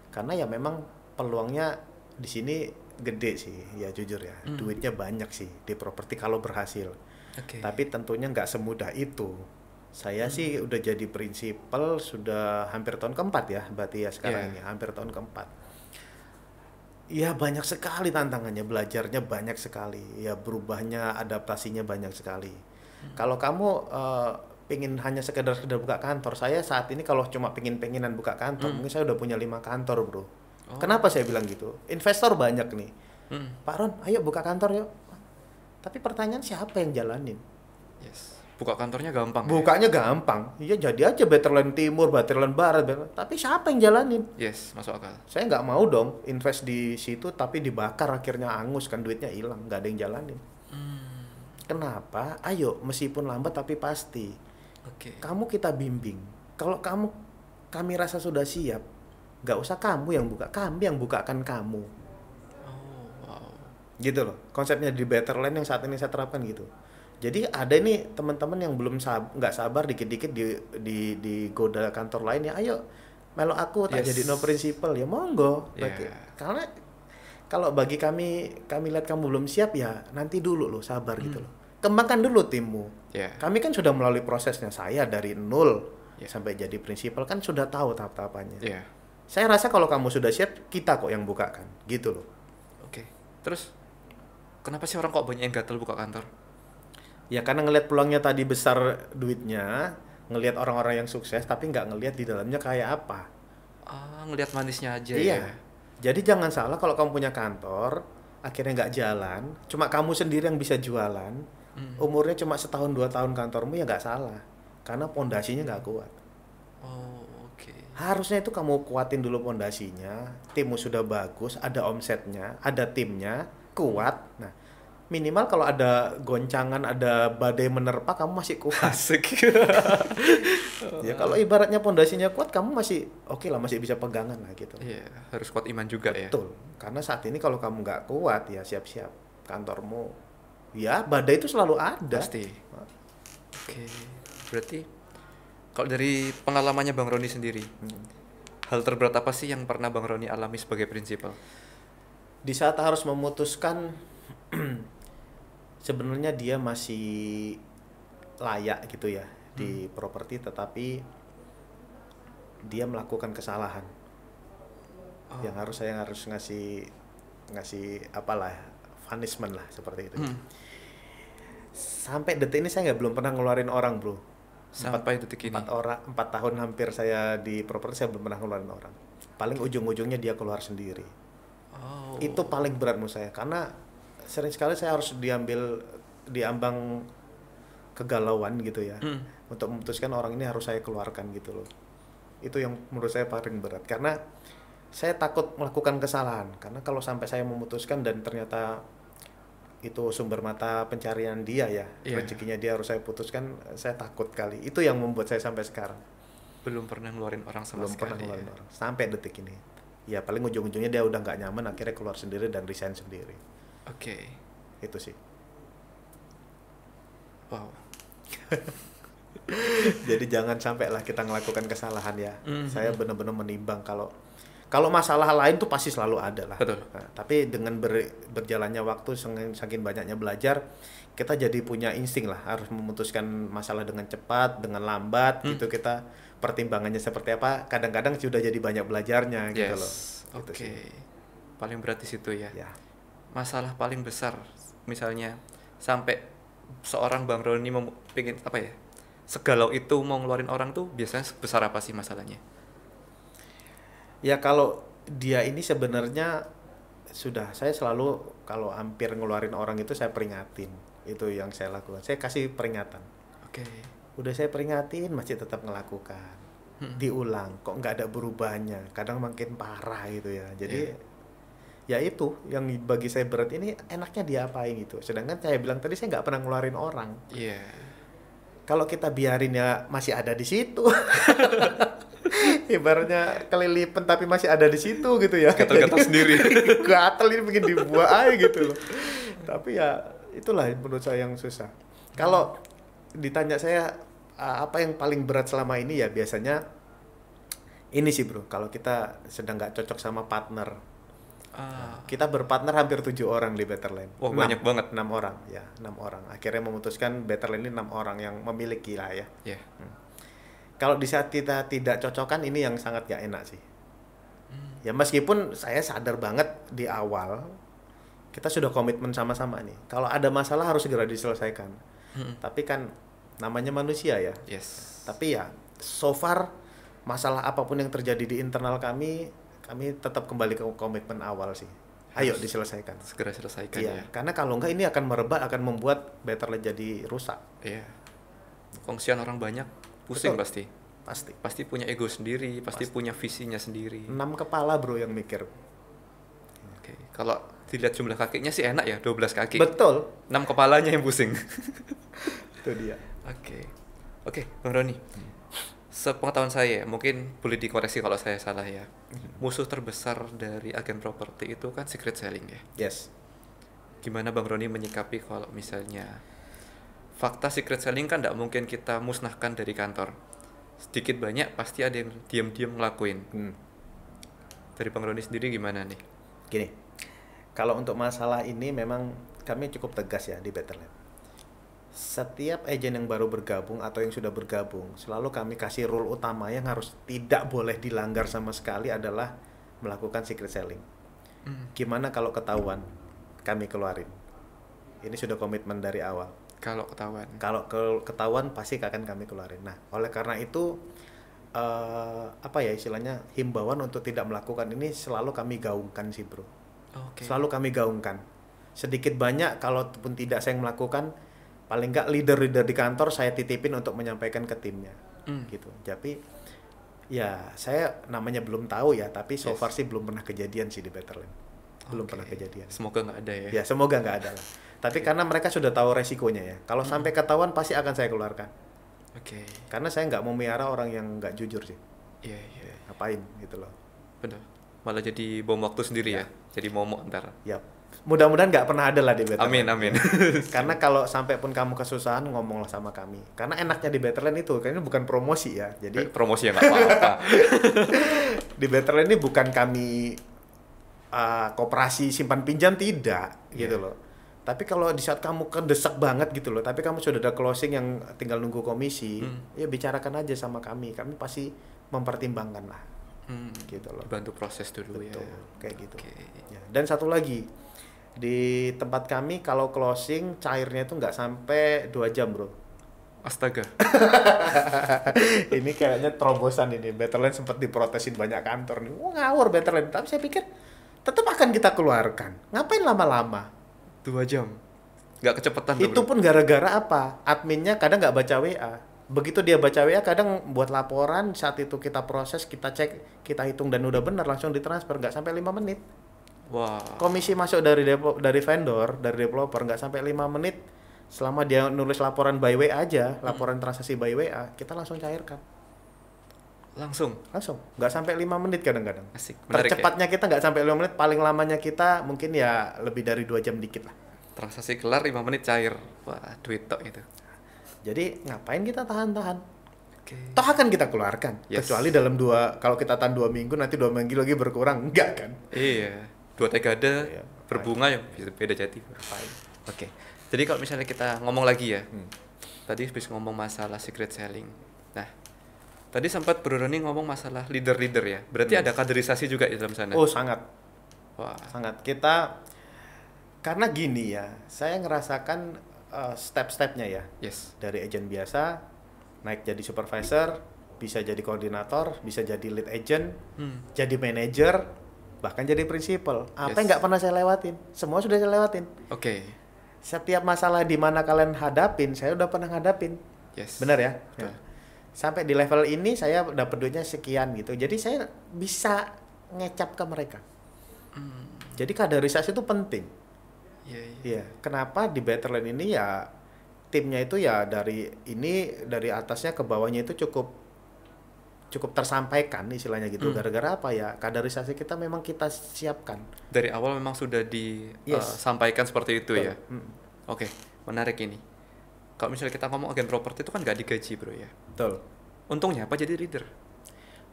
Karena ya memang peluangnya di sini gede sih, ya jujur ya. Duitnya banyak sih di properti kalau berhasil. Oke. Tapi tentunya nggak semudah itu. Saya sih udah jadi prinsipal sudah hampir tahun keempat ya, berarti ya sekarang Iya. ini hampir tahun keempat. Ya banyak sekali tantangannya, belajarnya banyak sekali, ya berubahnya, adaptasinya banyak sekali. Kalau kamu pingin hanya sekedar buka kantor, saya saat ini kalau cuma penginan buka kantor, mungkin saya udah punya 5 kantor, bro. Kenapa saya bilang gitu? Investor banyak nih. Pak Ron, ayo buka kantor yuk. Tapi pertanyaan siapa yang jalanin? Yes. Buka kantornya gampang. Bukanya gampang. Iya jadi aja Betterland Timur, Betterland Barat. Tapi siapa yang jalanin? Ya? Yes, masuk akal. Saya nggak mau dong invest di situ tapi dibakar akhirnya angus kan duitnya hilang, nggak ada yang jalanin. Kenapa? Ayo meskipun lambat tapi pasti. Oke. Kamu kita bimbing. Kalau kami rasa sudah siap, nggak usah kamu yang buka, kami yang bukakan kamu. Oh, wow. Gitu loh. Konsepnya di Betterland yang saat ini saya terapkan gitu. Jadi ada nih teman-teman yang belum nggak sabar dikit-dikit di goda kantor lain ya, ayo melo aku tak Yes. jadi no principal ya monggo. Yeah. Karena kalau bagi kami lihat kamu belum siap ya nanti dulu loh, sabar gitu loh. Kembangkan dulu timmu. Ya. Kami kan sudah melalui prosesnya, saya dari nol Yeah. sampai jadi principal kan sudah tahu tahap-tahapannya. Ya. Saya rasa kalau kamu sudah siap, kita kok yang bukakan, gitu loh. Oke. Terus kenapa sih orang kok banyak yang gatel buka kantor? Ya karena ngelihat peluangnya tadi besar duitnya, ngelihat orang-orang yang sukses tapi nggak ngelihat di dalamnya kayak apa. Ngelihat manisnya aja Iya. ya. Jadi jangan salah kalau kamu punya kantor, akhirnya nggak jalan, cuma kamu sendiri yang bisa jualan, umurnya cuma 1-2 tahun kantormu ya nggak salah, karena pondasinya nggak kuat. Oh, Oke. Harusnya itu kamu kuatin dulu pondasinya, timmu sudah bagus, ada omsetnya, ada timnya, kuat. Nah, minimal kalau ada goncangan, ada badai menerpa, kamu masih kuat. Asik. Ya kalau ibaratnya pondasinya kuat, kamu masih oke lah, masih bisa pegangan lah gitu. Iya, harus kuat iman juga ya. Betul. Karena saat ini kalau kamu nggak kuat, ya siap-siap kantormu. Ya, badai itu selalu ada. Pasti. Oke. Berarti kalau dari pengalamannya Bang Roni sendiri, hal terberat apa sih yang pernah Bang Roni alami sebagai prinsipal? Di saat harus memutuskan sebenarnya dia masih layak gitu ya di properti, tetapi dia melakukan kesalahan yang saya harus ngasih apalah punishment lah seperti itu. Sampai detik ini saya belum pernah ngeluarin orang, bro. Sampai detik ini. 4 tahun hampir saya di properti, saya belum pernah ngeluarin orang. Paling ujung-ujungnya dia keluar sendiri. Oh. Itu paling berat menurut saya, karena sering sekali saya harus diambang kegalauan gitu ya, untuk memutuskan orang ini harus saya keluarkan gitu loh. Itu yang menurut saya paling berat, karena saya takut melakukan kesalahan. Karena kalau sampai saya memutuskan dan ternyata itu sumber mata pencarian dia ya, rezekinya dia harus saya putuskan, saya takut kali. Itu yang membuat saya sampai sekarang Belum pernah ngeluarin orang sama belum sekali. pernah ngeluarin orang sampai detik ini. Ya paling ujung-ujungnya dia udah nggak nyaman, akhirnya keluar sendiri dan resign sendiri. Oke. Itu sih. Wow. Jadi jangan sampai lah kita melakukan kesalahan ya. Saya benar-benar menimbang kalau masalah lain tuh pasti selalu ada lah. Betul. Nah, tapi dengan berjalannya waktu, saking banyaknya belajar, kita jadi punya insting lah, harus memutuskan masalah dengan cepat, dengan lambat gitu. Kita pertimbangannya seperti apa, kadang-kadang sudah jadi banyak belajarnya gitu loh. Oke. Gitu sih. Paling berat di situ ya. Ya. Masalah paling besar misalnya sampai seorang Bang Roni pengen apa ya? Segalau itu mau ngeluarin orang tuh biasanya sebesar apa sih masalahnya? Ya kalau dia ini sebenarnya saya selalu kalau hampir ngeluarin orang itu saya peringatin. Itu yang saya lakukan. Saya kasih peringatan. Oke. Udah saya peringatin masih tetap ngelakukan. Diulang, kok nggak ada berubahnya. Kadang makin parah gitu ya. Jadi ya itu yang bagi saya berat, ini enaknya diapain gitu. Sedangkan saya bilang tadi saya nggak pernah ngeluarin orang. Iya. Kalau kita biarin ya masih ada di situ. Ibaratnya kelilipan tapi masih ada di situ gitu ya. Gatal-gatal sendiri. Gatal ini bikin dibuat aja gitu loh. Tapi ya itulah menurut saya yang susah. Kalau ditanya saya apa yang paling berat selama ini, ya biasanya ini sih bro. Kalau kita sedang nggak cocok sama partner. Kita berpartner hampir 7 orang di Betterland. Wah, banyak banget. 6 orang ya, 6 orang. Akhirnya memutuskan Betterland ini 6 orang yang memiliki lah ya. Iya. Kalau di saat kita tidak cocokan, ini yang sangat gak enak sih. Ya meskipun saya sadar banget di awal kita sudah komitmen sama-sama nih. Kalau ada masalah harus segera diselesaikan. Tapi kan namanya manusia ya. Yes. Tapi ya so far masalah apapun yang terjadi di internal kami tetap kembali ke komitmen awal sih. Ayo diselesaikan. Segera selesaikan Iya, ya. karena kalau enggak ini akan merebak, akan membuat Betterland jadi rusak. Iya. Kongsian orang banyak pusing. Betul. pasti. Pasti punya ego sendiri, pasti punya visinya sendiri. 6 kepala bro yang mikir. Oke. Kalau dilihat jumlah kakinya sih enak ya, 12 kaki. Betul. 6 kepalanya yang pusing. Itu dia. Oke, Bang Roni. Sepengetahuan saya, mungkin boleh dikoreksi kalau saya salah ya. Musuh terbesar dari agen properti itu kan secret selling ya. Yes. Gimana Bang Roni menyikapi kalau misalnya fakta secret selling kan tidak mungkin kita musnahkan dari kantor. Sedikit banyak pasti ada yang diam-diam ngelakuin. Dari Bang Roni sendiri gimana nih? Gini, kalau untuk masalah ini memang kami cukup tegas ya di Betterland. Setiap agen yang baru bergabung atau yang sudah bergabung, selalu kami kasih rule utama yang harus tidak boleh dilanggar sama sekali adalah melakukan secret selling. Gimana kalau ketahuan, kami keluarin. Ini sudah komitmen dari awal. Kalau ketahuan? Kalau ketahuan pasti akan kami keluarin. Nah, oleh karena itu apa ya istilahnya, himbauan untuk tidak melakukan ini selalu kami gaungkan sih bro. Selalu kami gaungkan. Sedikit banyak, kalaupun tidak saya melakukan, paling nggak leader di kantor saya titipin untuk menyampaikan ke timnya. Gitu. Tapi Ya, saya namanya belum tahu ya, tapi so Yes. far sih belum pernah kejadian sih di Betterland. Belum Oke. pernah kejadian. Semoga nggak ada ya. Ya, semoga nggak ada lah. Tapi karena mereka sudah tahu resikonya ya. Kalau sampai ketahuan pasti akan saya keluarkan. Oke. Karena saya nggak mau melihara orang yang nggak jujur sih. Iya, iya. Ngapain gitu loh. Benar. Malah jadi bom waktu sendiri ya. Jadi momok ntar. Ya, mudah-mudahan nggak pernah ada lah di Betterland. Amin, amin. Karena kalau sampai pun kamu kesusahan, ngomonglah sama kami. Karena enaknya di Betterland itu, kayaknya bukan promosi ya. Jadi Promosi ya nggak apa-apa. di Betterland ini bukan kami koperasi simpan pinjam, tidak gitu loh. Tapi kalau di saat kamu kedesak banget gitu loh, tapi kamu sudah ada closing yang tinggal nunggu komisi, ya bicarakan aja sama kami. Kami pasti mempertimbangkan lah, gitu loh. Dibantu proses dulu Betul, ya. kayak gitu. Oke. Ya. Dan satu lagi, di tempat kami kalau closing cairnya itu nggak sampai 2 jam bro. Astaga. Ini kayaknya terobosan ini. Betterland sempat diprotesin banyak kantor nih. Wah, ngawur Betterland. Tapi saya pikir tetap akan kita keluarkan. Ngapain lama-lama? 2 jam. Nggak kecepatan tuh, Itu bro. pun gara-gara apa? Adminnya kadang nggak baca WA. Begitu dia baca WA, kadang buat laporan, saat itu kita proses, kita cek, kita hitung dan udah benar, langsung ditransfer, nggak sampai 5 menit. Wah. Komisi masuk dari vendor, dari developer, nggak sampai 5 menit. Selama dia nulis laporan by WA aja, laporan transaksi by WA, kita langsung cairkan. Langsung. Langsung. Nggak sampai 5 menit kadang-kadang. Asik. Menarik ya. Tercepatnya kita nggak sampai 5 menit, paling lamanya kita mungkin ya lebih dari 2 jam dikit lah. Transaksi kelar 5 menit cair. Wah, duit tok itu. Jadi ngapain kita tahan-tahan? Oke. Toh akan kita keluarkan. Yes. Kecuali dalam kalau kita tahan 2 minggu, nanti 2 minggu lagi berkurang. Enggak kan? Iya. 2 dekade Iya. berbunga ya beda jati. Ngapain? Oke. Jadi kalau misalnya kita ngomong lagi ya. Tadi habis ngomong masalah secret selling. Nah, tadi sempat Bro Roni ngomong masalah leader-leader ya. Berarti ada kaderisasi juga di dalam sana. Oh, sangat. Wah. Sangat. Kita, karena gini ya, saya ngerasakan step-stepnya ya. Yes. Dari agent biasa, naik jadi supervisor, bisa jadi koordinator, bisa jadi lead agent, jadi manager, bahkan jadi principal. Apa Yes. yang nggak pernah saya lewatin? Semua sudah saya lewatin. Oke. Setiap masalah di mana kalian hadapin, saya udah pernah hadapin. Yes. Benar ya? Betul. Ya. Sampai di level ini saya dapat duitnya sekian gitu. Jadi saya bisa ngecap ke mereka. Jadi kaderisasi itu penting. Iya, iya. Iya. Kenapa di Betterland ini ya timnya itu ya dari atasnya ke bawahnya itu cukup tersampaikan istilahnya gitu. Gara-gara apa ya? Kaderisasi kita memang kita siapkan. Dari awal memang sudah Yes. disampaikan seperti itu Betul. ya. Oke, menarik ini. Kalau misalnya kita ngomong agen properti itu kan nggak digaji bro ya. Betul. Untungnya apa jadi leader?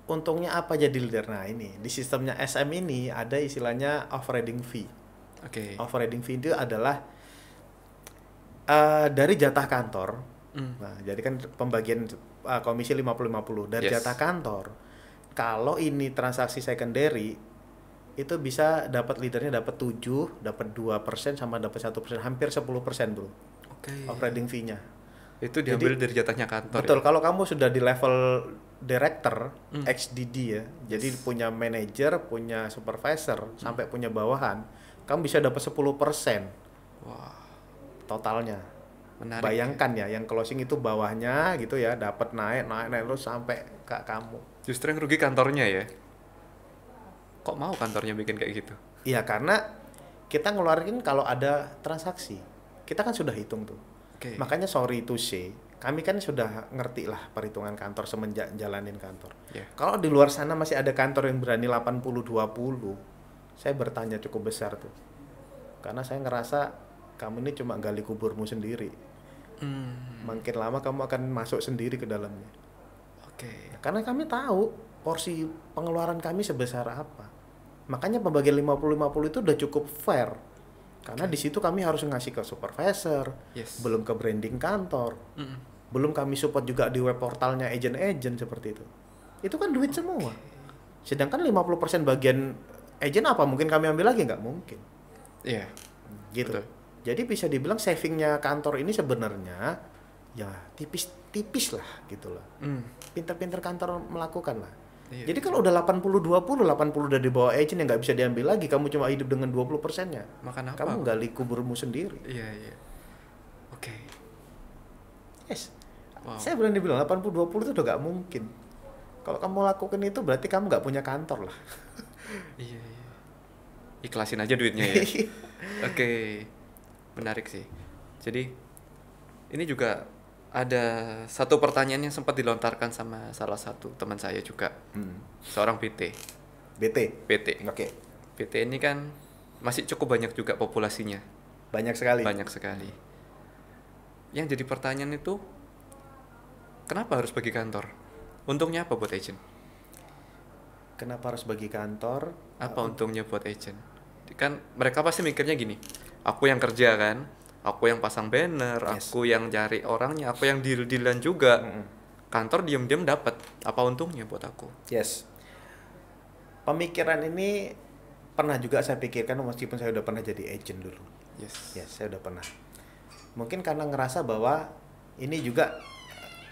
Untungnya apa jadi leader? Nah ini di sistemnya SM ini ada istilahnya overriding fee. Oke. Overriding fee itu adalah dari jatah kantor. Nah, jadi kan pembagian komisi 50-50 dari Yes. jatah kantor. Kalau ini transaksi secondary itu bisa dapat leadernya dapat 7, dapat 2% sama dapat 1%, hampir 10%, Bro. Oke. Operating fee-nya. Itu diambil dari jatahnya kantor. Betul, Ya? kalau kamu sudah di level director, XDD ya. Jadi punya manager, punya supervisor, sampai punya bawahan, kamu bisa dapat 10% Wah, totalnya. menarik. Bayangkan ya, yang closing itu bawahnya gitu ya, dapat naik terus sampai ke kamu. Justru yang rugi kantornya ya. Kok mau kantornya bikin kayak gitu? Iya, karena kita ngeluarin kalau ada transaksi. Kita kan sudah hitung tuh. Oke. Makanya sorry to say, kami kan sudah ngerti lah perhitungan kantor semenjak jalanin kantor. Ya. Kalau di luar sana masih ada kantor yang berani 80-20, saya bertanya cukup besar tuh. Karena saya ngerasa kamu ini cuma gali kuburmu sendiri. Makin lama kamu akan masuk sendiri ke dalamnya. Oke. Karena kami tahu porsi pengeluaran kami sebesar apa. Makanya pembagian 50-50 itu udah cukup fair. Karena di situ kami harus ngasih ke supervisor, Yes. belum ke branding kantor, belum kami support juga di web portalnya agent-agent seperti itu. Itu kan duit semua. Sedangkan 50% bagian agent apa mungkin kami ambil lagi? Nggak mungkin. Iya. Gitu. Betul. Jadi bisa dibilang savingnya kantor ini sebenarnya ya tipis-tipis lah gitu loh. Pinter-pinter kantor melakukan lah. Iya, Jadi kalau udah 80-20, 80 udah di bawah agent yang nggak bisa diambil lagi, kamu cuma hidup dengan 20%-nya. Makan apa? Kamu gali kuburmu sendiri. Iya, iya. Oke. Yes. Wow. Saya berani bilang 80-20 itu udah nggak mungkin. Kalau kamu lakukan itu berarti kamu nggak punya kantor lah. Iya, iya. Ikhlasin aja duitnya ya. Oke, menarik sih. Jadi ini juga ada satu pertanyaan yang sempat dilontarkan sama salah satu teman saya juga, seorang PT. BT. PT. Oke. PT ini kan masih cukup banyak juga populasinya, Banyak sekali. banyak sekali. Yang jadi pertanyaan itu, kenapa harus bagi kantor? Untungnya apa buat agent? Kenapa harus bagi kantor? Apa untungnya buat agent? Kan mereka pasti mikirnya gini, aku yang kerja kan, aku yang pasang banner, Yes. aku yang cari orangnya, aku yang deal-dealan juga. Kantor diam-diam dapat. Apa untungnya buat aku? Yes. Pemikiran ini pernah juga saya pikirkan meskipun saya udah pernah jadi agent dulu. Yes. Yes, saya udah pernah. Mungkin karena ngerasa bahwa ini juga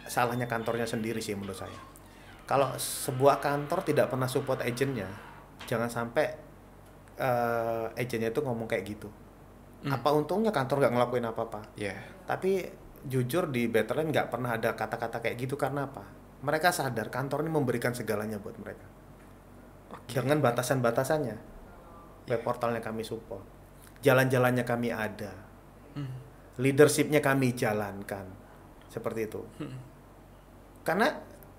salahnya kantornya sendiri sih menurut saya. Kalau sebuah kantor tidak pernah support agentnya, jangan sampai agentnya itu ngomong kayak gitu. Apa untungnya kantor nggak ngelakuin apa-apa? Ya. Tapi jujur di Betterland nggak pernah ada kata-kata kayak gitu karena apa? Mereka sadar kantor ini memberikan segalanya buat mereka. Dengan batasan-batasannya. Web portalnya kami support. Jalan-jalannya kami ada. Leadershipnya kami jalankan. Seperti itu. Karena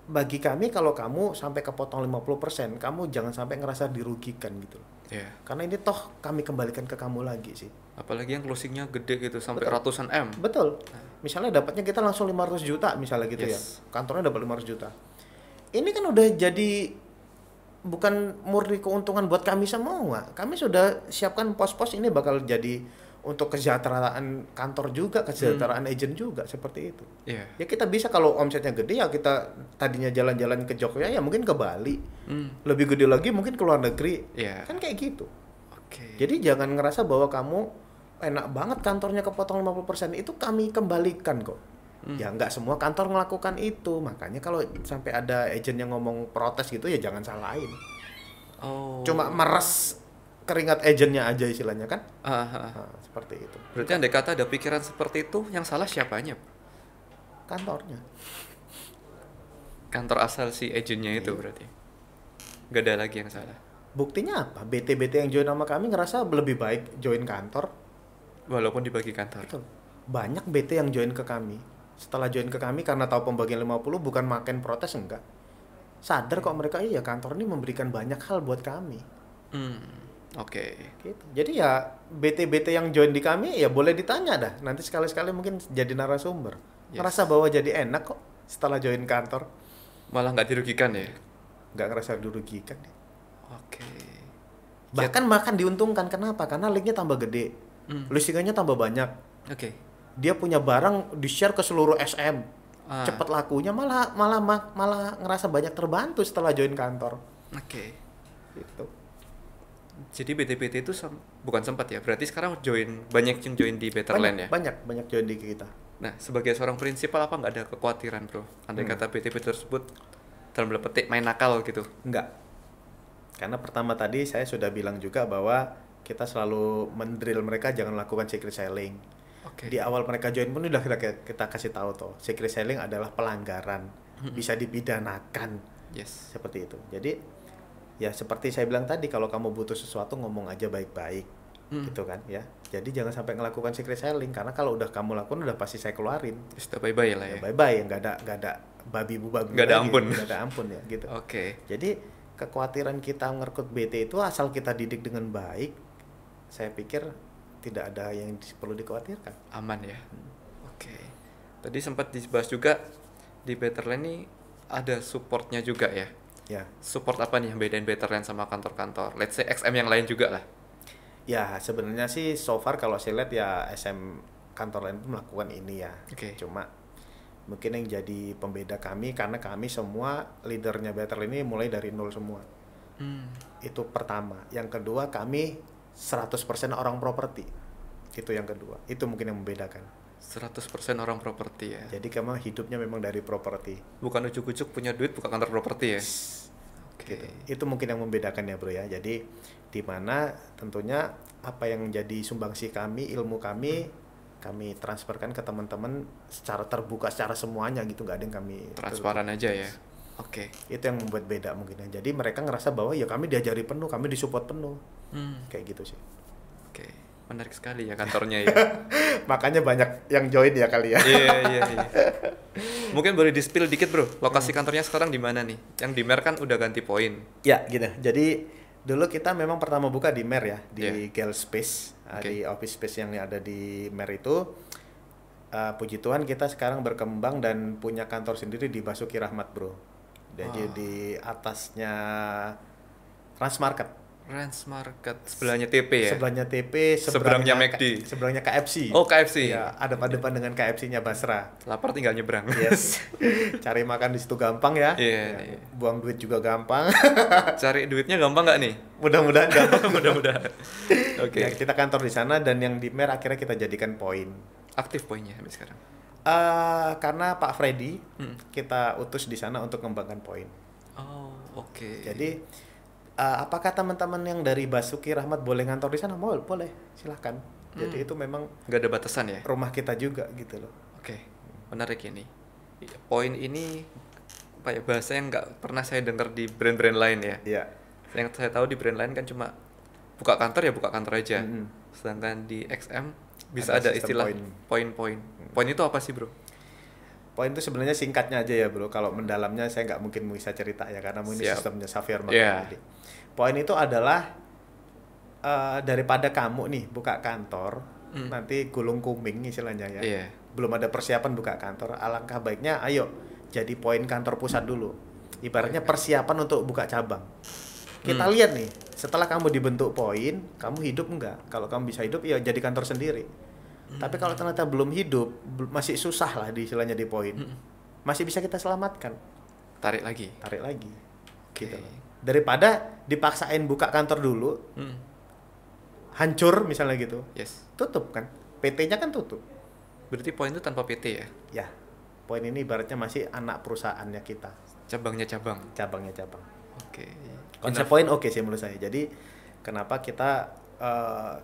bagi kami kalau kamu sampai kepotong 50%, kamu jangan sampai ngerasa dirugikan gitu. Ya. Karena ini toh kami kembalikan ke kamu lagi sih. Apalagi yang closingnya gede gitu sampai Betul. ratusan M. Betul. Misalnya dapatnya kita langsung 500 juta misalnya gitu ya. Yes. Kantornya dapat 500 juta. Ini kan udah jadi bukan murni keuntungan buat kami semua. Kami sudah siapkan pos-pos ini bakal jadi untuk kesejahteraan kantor juga, kesejahteraan agent juga seperti itu. Iya. Ya kita bisa kalau omsetnya gede ya kita tadinya jalan-jalan ke Jogja ya mungkin ke Bali. Lebih gede lagi mungkin ke luar negeri. Iya. Kan kayak gitu. Oke. Jadi jangan ngerasa bahwa kamu enak banget kantornya kepotong 50%, itu kami kembalikan kok. Ya nggak semua kantor melakukan itu, makanya kalau sampai ada agent yang ngomong protes gitu ya jangan salahin. Oh. Cuma meres keringat agentnya aja istilahnya kan. Ah. Nah, seperti itu. Berarti andai kata ada pikiran seperti itu, yang salah siapanya? Kantornya. Kantor asal si agentnya itu berarti. Gak ada lagi yang salah. Buktinya apa? BT-BT yang join sama kami ngerasa lebih baik join kantor. Walaupun dibagi kantor. Betul. Banyak BT yang join ke kami. Setelah join ke kami karena tahu pembagian 50 bukan makin protes enggak. Sadar kok mereka iya kantor ini memberikan banyak hal buat kami. Oke. Gitu. Jadi ya BT-BT yang join di kami ya boleh ditanya dah. Nanti sekali-sekali mungkin jadi narasumber. Yes. Ngerasa bahwa jadi enak kok setelah join kantor. Malah nggak dirugikan ya? Nggak ngerasa dirugikan. Oke. Bahkan diuntungkan. Kenapa? Karena linknya tambah gede. Listingannya tambah banyak. Oke. Dia punya barang di-share ke seluruh SM. Ah. Cepat lakunya malah ngerasa banyak terbantu setelah join kantor. Oke. Gitu. Jadi BT-BT itu bukan sempat ya? Berarti sekarang banyak yang join di Betterland ya? Banyak join di kita. Nah, sebagai seorang prinsipal apa nggak ada kekhawatiran bro? Andai kata BT-BT tersebut dalam tanda petik main nakal gitu? Enggak. Karena pertama tadi saya sudah bilang juga bahwa kita selalu mendrill mereka jangan lakukan secret selling. Oke. Di awal mereka join pun udah kita kasih tahu tuh, secret selling adalah pelanggaran, bisa dipidanakan. Yes. Seperti itu. Jadi ya seperti saya bilang tadi, kalau kamu butuh sesuatu ngomong aja baik-baik, gitu kan ya. Jadi jangan sampai ngelakukan secret selling karena kalau udah kamu lakukan udah pasti saya keluarin. Sudah bye-bye lah ya? Ya bye-bye, nggak ada babi Nggak ada lagi, ampun. nggak ada ampun ya gitu. Oke. Jadi kekhawatiran kita ngerekrut BT itu asal kita didik dengan baik, saya pikir tidak ada yang perlu dikhawatirkan. Aman ya? Oke. Tadi sempat dibahas juga di Betterland ini ada supportnya juga ya? Ya. Support apa nih yang bedain Betterland sama kantor-kantor? Let's say XM yang lain juga lah. Ya sebenarnya sih so far kalau saya lihat ya SM kantor lain itu melakukan ini ya. Oke. Cuma mungkin yang jadi pembeda kami karena kami semua leadernya Betterland ini mulai dari nol semua. Itu pertama. Yang kedua kami 100% orang properti. Itu yang kedua. Itu mungkin yang membedakan. 100% orang properti ya? Jadi kamu hidupnya memang dari properti. Bukan ujuk-ujuk punya duit buka kantor properti ya? Oke. Gitu. Itu mungkin yang membedakan ya bro ya. Jadi di mana tentunya apa yang jadi sumbangsi kami, ilmu kami transferkan ke teman-teman secara terbuka, secara semuanya gitu. Nggak ada yang kami Transparan aja ya? Oke. Itu yang membuat beda mungkin ya. Jadi mereka ngerasa bahwa ya kami diajari penuh, kami disupport penuh. Kayak gitu sih. Oke. Menarik sekali ya kantornya ya. Makanya banyak yang join ya kali ya. Iya. Mungkin boleh di-spill dikit bro, lokasi kantornya sekarang di mana nih? Yang di Mer kan udah ganti poin. Ya gitu. Jadi dulu kita memang pertama buka di Mer ya, di Gale Space, Oke. di office space yang ada di Mer itu. Puji Tuhan kita sekarang berkembang dan punya kantor sendiri di Basuki Rahmat bro. Jadi di atasnya Transmarket. Transmarket sebelahnya TP ya? Sebelahnya TP, Seberangnya McD. seberangnya KFC. Oh KFC. Ya, ada depan dengan KFC-nya Basra. Lapar tinggal nyebrang. Yes. Cari makan di situ gampang ya. Iya. Buang duit juga gampang. Cari duitnya gampang nggak nih? Mudah-mudahan gampang. Mudah-mudahan. Oke. Ya, kita kantor di sana dan yang di Mer akhirnya kita jadikan poin. Aktif poinnya sampai sekarang. Karena Pak Freddy kita utus di sana untuk mengembangkan poin. Oh, oke. Jadi apakah teman-teman yang dari Basuki Rahmat boleh ngantor di sana? Boleh, silahkan. Jadi itu memang nggak ada batasan ya? rumah kita juga gitu loh. Oke, menarik ini. Poin ini apa ya, bahasa yang nggak pernah saya dengar di brand-brand lain ya. Iya. Yang saya tahu di brand lain kan cuma buka kantor ya buka kantor aja. Sedangkan di XM bisa ada sistem istilah poin. poin-poin. Poin itu apa sih bro? Poin itu sebenarnya singkatnya aja ya bro. Kalau mendalamnya saya nggak mungkin bisa cerita ya karena ini Siap. sistemnya Xavier Yeah. Jadi poin itu adalah daripada kamu nih buka kantor nanti gulung kuming istilahnya ya. Iya. Belum ada persiapan buka kantor. Alangkah baiknya ayo jadi poin kantor pusat dulu. Ibaratnya persiapan untuk buka cabang. Kita lihat nih, setelah kamu dibentuk poin, kamu hidup enggak? Kalau kamu bisa hidup, ya jadi kantor sendiri. Tapi kalau ternyata belum hidup, masih susah lah di istilahnya di poin. Masih bisa kita selamatkan. Tarik lagi. Tarik lagi. Oke. Gitu. Daripada dipaksain buka kantor dulu, hancur misalnya gitu. Yes. Tutup kan. PT-nya kan tutup. Berarti poin itu tanpa PT ya? Ya, poin ini ibaratnya masih anak perusahaannya kita. Cabangnya cabang. Cabangnya cabang. Oke. Konsep poin oke sih menurut saya. Jadi kenapa kita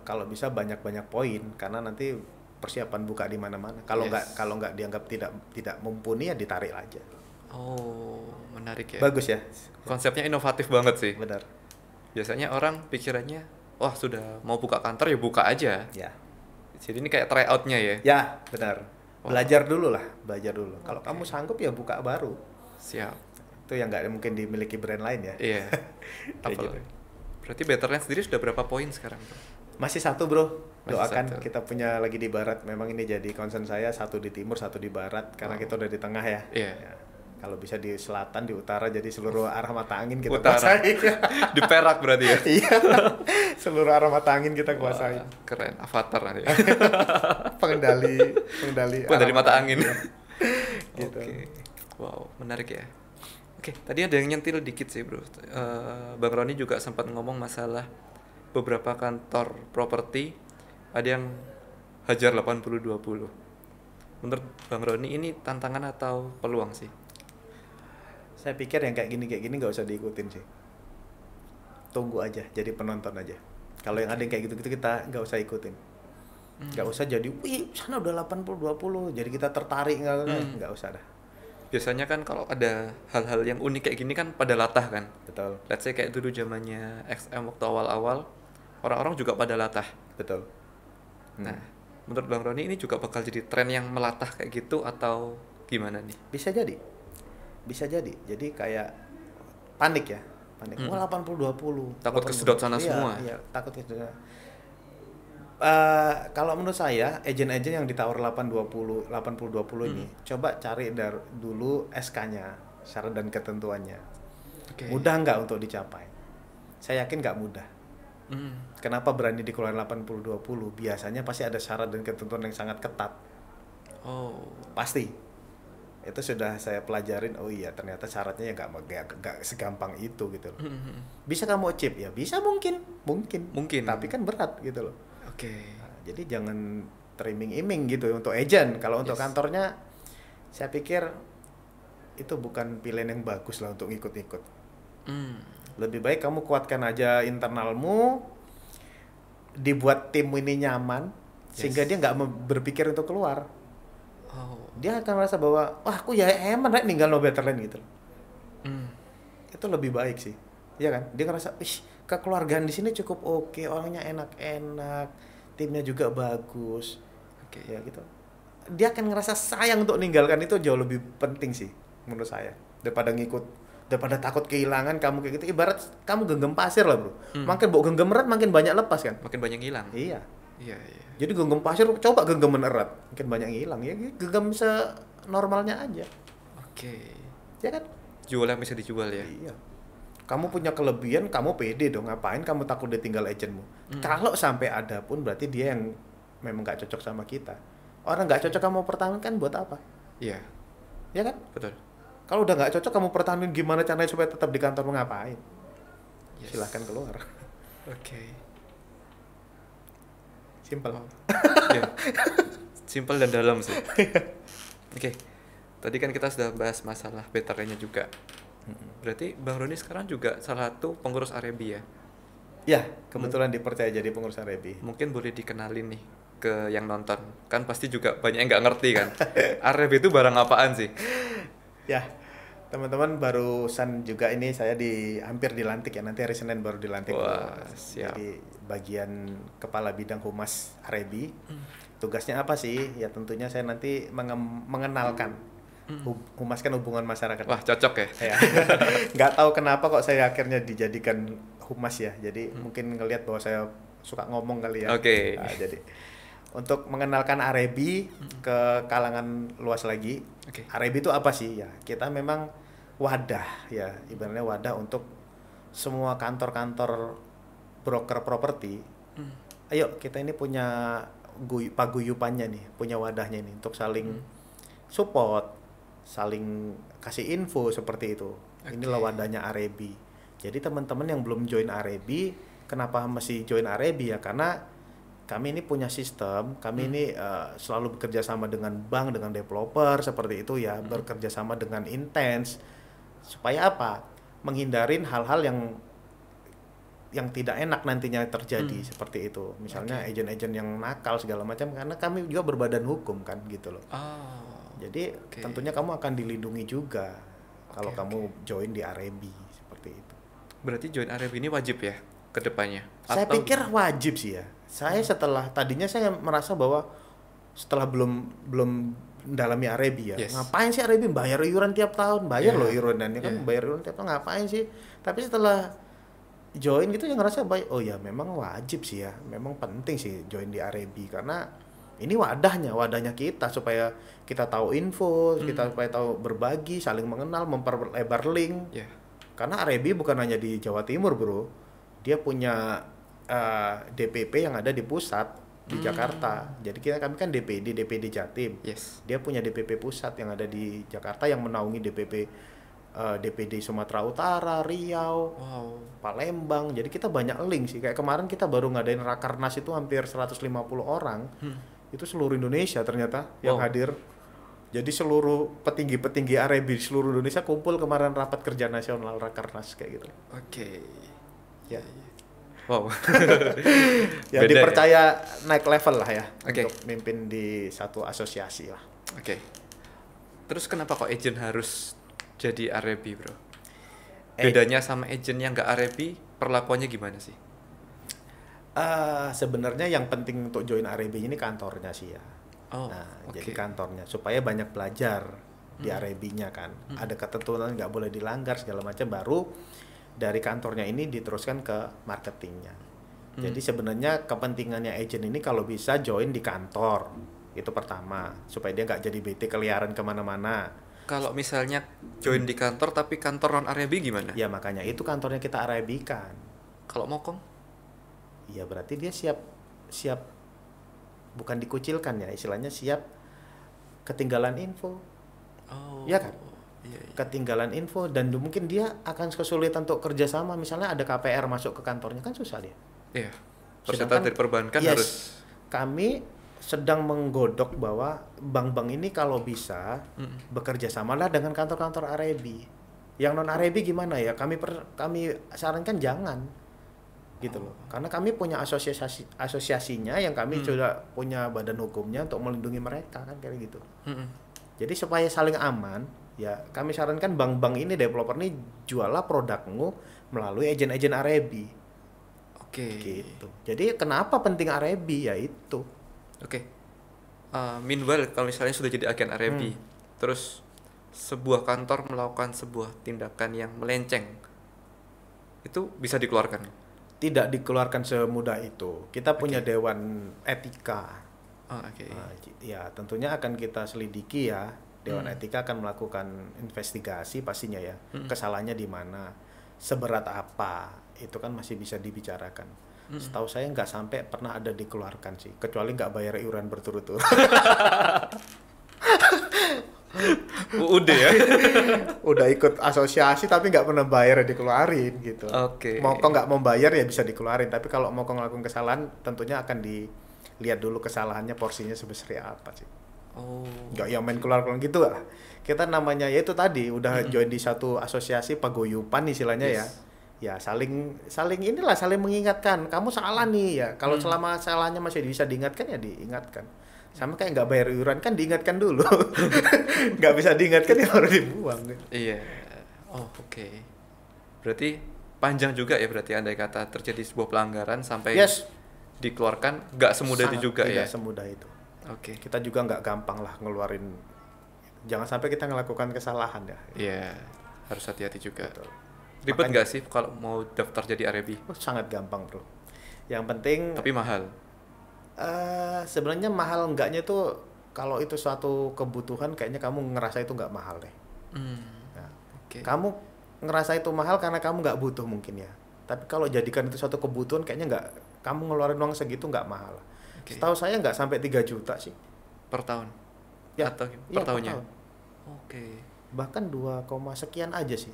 kalau bisa banyak-banyak poin karena nanti persiapan buka di mana-mana. Kalau nggak dianggap tidak mumpuni ya ditarik aja. Oh, menarik ya. Bagus ya. Konsepnya inovatif banget sih. Benar. Biasanya orang pikirannya, wah sudah mau buka kantor ya buka aja. Ya. Jadi ini kayak try out-nya ya. Ya, benar. Belajar dulu lah, belajar dulu. Kalau kamu sanggup ya buka baru. Siap. Itu yang nggak mungkin dimiliki brand lain ya. Iya. Kayak Apa? gitu. Berarti Betterland sendiri sudah berapa poin sekarang, Bro? Masih satu bro, Masih doakan satu. kita punya lagi di barat. Memang ini jadi concern saya, satu di timur, satu di barat. Karena kita udah di tengah ya. Iya. Ya. Kalau bisa di selatan, di utara, jadi seluruh arah mata angin kita Utara. kuasai. Di Perak berarti ya? Iya, seluruh arah mata angin kita kuasai. Wah, keren, avatar nanti. pengendali Dari arah mata angin. Gitu. Oke. Wow, menarik ya. Oke, tadi ada yang nyentil dikit sih, Bro. Bang Roni juga sempat ngomong masalah beberapa kantor properti ada yang hajar 80-20. Menurut Bang Roni ini tantangan atau peluang sih? Saya pikir yang kayak gini nggak usah diikutin sih. Tunggu aja, jadi penonton aja. Kalau yang ada yang kayak gitu-gitu kita nggak usah ikutin. Nggak usah jadi, wih sana udah 80-20, jadi kita tertarik nggak usah dah. Biasanya kan kalau ada hal-hal yang unik kayak gini kan pada latah kan. Betul, Let's say kayak dulu zamannya XM waktu awal-awal, orang-orang juga pada latah. betul. Nah, menurut Bang Roni ini juga bakal jadi tren yang melatah kayak gitu atau gimana nih? Bisa jadi. Jadi kayak panik ya. Wah 80-20. Takut kesedot sana semua. Iya, takut kesedot. Kalau menurut saya, agen-agen yang ditawar 80-20 ini, coba cari dulu SK-nya, syarat dan ketentuannya. Oke. Mudah nggak untuk dicapai? Saya yakin nggak mudah. Kenapa berani dikeluarin 80-20? Biasanya pasti ada syarat dan ketentuan yang sangat ketat. Oh, Pasti. Itu sudah saya pelajarin, oh iya ternyata syaratnya ya nggak segampang itu gitu loh. Bisa kamu achieve? Ya bisa mungkin. Tapi kan berat gitu loh. oke. Nah, jadi jangan teriming-iming gitu untuk agent. Kalau untuk kantornya, saya pikir itu bukan pilihan yang bagus lah untuk ikut-ikut. Lebih baik kamu kuatkan aja internalmu, dibuat tim ini nyaman, sehingga dia nggak berpikir untuk keluar. Oh, Dia akan merasa bahwa, wah aku ya eman ninggal no Betterland gitu. itu lebih baik sih. Iya kan? Dia ngerasa, ih, kekeluargaan di sini cukup oke, orangnya enak-enak, timnya juga bagus. Oke. Ya gitu. Dia akan ngerasa sayang untuk meninggalkan, itu jauh lebih penting sih menurut saya. Daripada takut kehilangan kamu kayak gitu. Ibarat kamu genggam pasir lah, Bro. Makin bawa genggam erat makin banyak lepas kan? Makin banyak hilang. Iya. Iya, iya. Jadi genggam pasir coba genggam erat, makin banyak hilang. Ya genggam senormalnya aja. Oke. Ya kan? Jual yang bisa dijual ya. Iya. Kamu punya kelebihan, kamu pede dong. Ngapain kamu takut ditinggal agentmu? Kalau sampai ada pun berarti dia yang memang nggak cocok sama kita. Orang nggak cocok kamu pertahankan buat apa? Iya, Ya kan? betul. Kalau udah nggak cocok kamu pertahanin, gimana caranya supaya tetap di kantor, mau ngapain? Yes. Silahkan keluar. Oke. Simple. Oh. Ya. Simple dan dalam sih. Oke. Tadi kan kita sudah bahas masalah baterainya juga. Berarti Bang Roni sekarang juga salah satu pengurus Arebi ya? Ya, kebetulan dipercaya jadi pengurus Arebi. Mungkin boleh dikenalin nih ke yang nonton. Kan pasti juga banyak yang nggak ngerti kan. Arebi itu barang apaan sih? Ya, teman-teman, barusan juga ini saya hampir dilantik ya. Nanti hari Senin baru dilantik. Wah, siap. Jadi bagian kepala bidang humas Arebi. Tugasnya apa sih? Ya tentunya saya nanti mengenalkan. Humas kan hubungan masyarakat. Wah, cocok ya? Ya. Nggak tahu kenapa kok saya akhirnya dijadikan humas ya. Jadi mungkin ngelihat bahwa saya suka ngomong kali ya. Oke. Nah, jadi untuk mengenalkan Arebi ke kalangan luas lagi. Oke. Arebi itu apa sih ya? Kita memang wadah ya, ibaratnya wadah untuk semua kantor-kantor broker properti. Ayo kita ini punya paguyupannya nih, punya wadahnya nih untuk saling support, saling kasih info seperti itu. Inilah wadahnya Arebi. Jadi teman-teman yang belum join Arebi, kenapa mesti join Arebi ya? Karena kami ini punya sistem, kami ini selalu bekerja sama dengan bank, dengan developer seperti itu ya, bekerja sama dengan intens. Supaya apa? Menghindarin hal-hal yang tidak enak nantinya terjadi seperti itu. Misalnya agen-agen yang nakal segala macam, karena kami juga berbadan hukum kan gitu loh. Oh. Jadi tentunya kamu akan dilindungi juga kalau kamu join di Arebi seperti itu. Berarti join Arebi ini wajib ya ke depannya? Saya pikir wajib sih ya. Saya tadinya saya merasa bahwa setelah belum mendalami Arebi ya. Yes. Ngapain sih Arebi bayar iuran tiap tahun? Bayar loh iurannya kan, bayar iuran tiap tahun, ngapain sih? Tapi setelah join gitu ya ngerasa oh ya memang wajib sih ya. Memang penting sih join di Arebi karena ini wadahnya kita supaya kita tahu info, kita supaya tahu berbagi, saling mengenal, memperlebar link. Yeah. Karena Arebi bukan hanya di Jawa Timur, Bro. Dia punya DPP yang ada di pusat di Jakarta. Jadi kami kan DPD Jatim. Yes. Dia punya DPP pusat yang ada di Jakarta yang menaungi DPD Sumatera Utara, Riau, Palembang. Jadi kita banyak link sih. Kayak kemarin kita baru ngadain Rakernas itu hampir 150 orang. Itu seluruh Indonesia ternyata yang hadir. Jadi seluruh petinggi-petinggi Arebi di seluruh Indonesia kumpul kemarin rapat kerja nasional Rakernas kayak gitu. Oke. Ya. Wow. Ya Beda dipercaya naik level lah ya Oke. untuk mimpin di satu asosiasi lah. Oke. Terus kenapa kok agent harus jadi Arebi, Bro? Bedanya sama agent yang nggak Arebi, perlakuannya gimana sih? Sebenarnya yang penting untuk join Arebi ini kantornya sih ya. Jadi kantornya supaya banyak belajar di Arebinya kan. Ada ketentuan nggak boleh dilanggar segala macam, baru dari kantornya ini diteruskan ke marketingnya. Jadi sebenarnya kepentingannya agent ini kalau bisa join di kantor, itu pertama supaya dia nggak jadi bete keliaran kemana-mana. Kalau misalnya join di kantor tapi kantor non Arebi gimana? Ya makanya itu kantornya kita Arebikan. Kalau mokong? Ya berarti dia siap bukan dikucilkan ya, istilahnya siap ketinggalan info. Ya kan? Iya. Ketinggalan info dan mungkin dia akan kesulitan untuk kerjasama. Misalnya ada KPR masuk ke kantornya kan susah dia. Iya. Peserta dari perbankan harus. Kami sedang menggodok bahwa bank-bank ini kalau bisa bekerja samalah dengan kantor-kantor Arebi. Yang non Arebi gimana ya? Kami sarankan jangan. Gitu loh. Karena kami punya asosiasinya yang kami sudah punya badan hukumnya untuk melindungi mereka kan kayak gitu. Jadi supaya saling aman, Ya, kami sarankan bank-bank ini, developer ini, jualah produkmu melalui agen-agen Arabi. Oke. Gitu. Jadi kenapa penting Arabi? Ya itu. Oke. Meanwhile, kalau misalnya sudah jadi agen Arabi, terus sebuah kantor melakukan sebuah tindakan yang melenceng, itu bisa dikeluarkan. Tidak dikeluarkan semudah itu. Kita punya dewan etika. Oh, oke. Ya, tentunya akan kita selidiki ya. Dewan etika akan melakukan investigasi pastinya ya. Kesalahannya di mana, seberat apa, itu kan masih bisa dibicarakan. Setahu saya nggak sampai pernah ada dikeluarkan sih, kecuali nggak bayar iuran berturut-turut. Udah ya. Udah ikut asosiasi tapi nggak pernah bayar, ya dikeluarin gitu. Oke. Mau kok nggak mau bayar ya bisa dikeluarin, tapi kalau mau kok ngelakuin kesalahan tentunya akan dilihat dulu kesalahannya, porsinya sebesar apa sih. Oh. Nggak yang main keluar-keluar gitu lah. Kita namanya ya itu tadi udah join di satu asosiasi paguyuban istilahnya ya. Ya saling inilah, saling mengingatkan. Kamu salah nih ya. Kalau selama salahnya masih bisa diingatkan ya diingatkan. Sama kayak nggak bayar iuran kan diingatkan dulu. Nggak bisa diingatkan ya baru dibuang. Iya. Oh, oke. Berarti panjang juga ya, berarti andai kata terjadi sebuah pelanggaran sampai dikeluarkan, nggak semudah itu juga ya. Tidak semudah itu. Oke. Kita juga nggak gampang lah ngeluarin. Jangan sampai kita melakukan kesalahan ya. Iya, harus hati-hati juga. Betul. Ribet nggak sih kalau mau daftar jadi Arabi? Sangat gampang bro. Yang penting. Tapi mahal. Sebenarnya mahal enggaknya itu kalau itu suatu kebutuhan kayaknya kamu ngerasa itu nggak mahal deh. Nah, kamu ngerasa itu mahal karena kamu nggak butuh mungkin ya. Tapi kalau jadikan itu suatu kebutuhan kayaknya nggak, kamu ngeluarin uang segitu nggak mahal. Setahu saya nggak sampai 3 juta sih. Per tahun? Ya, atau ya, per tahunnya? tahun. Oke. Bahkan 2, sekian aja sih.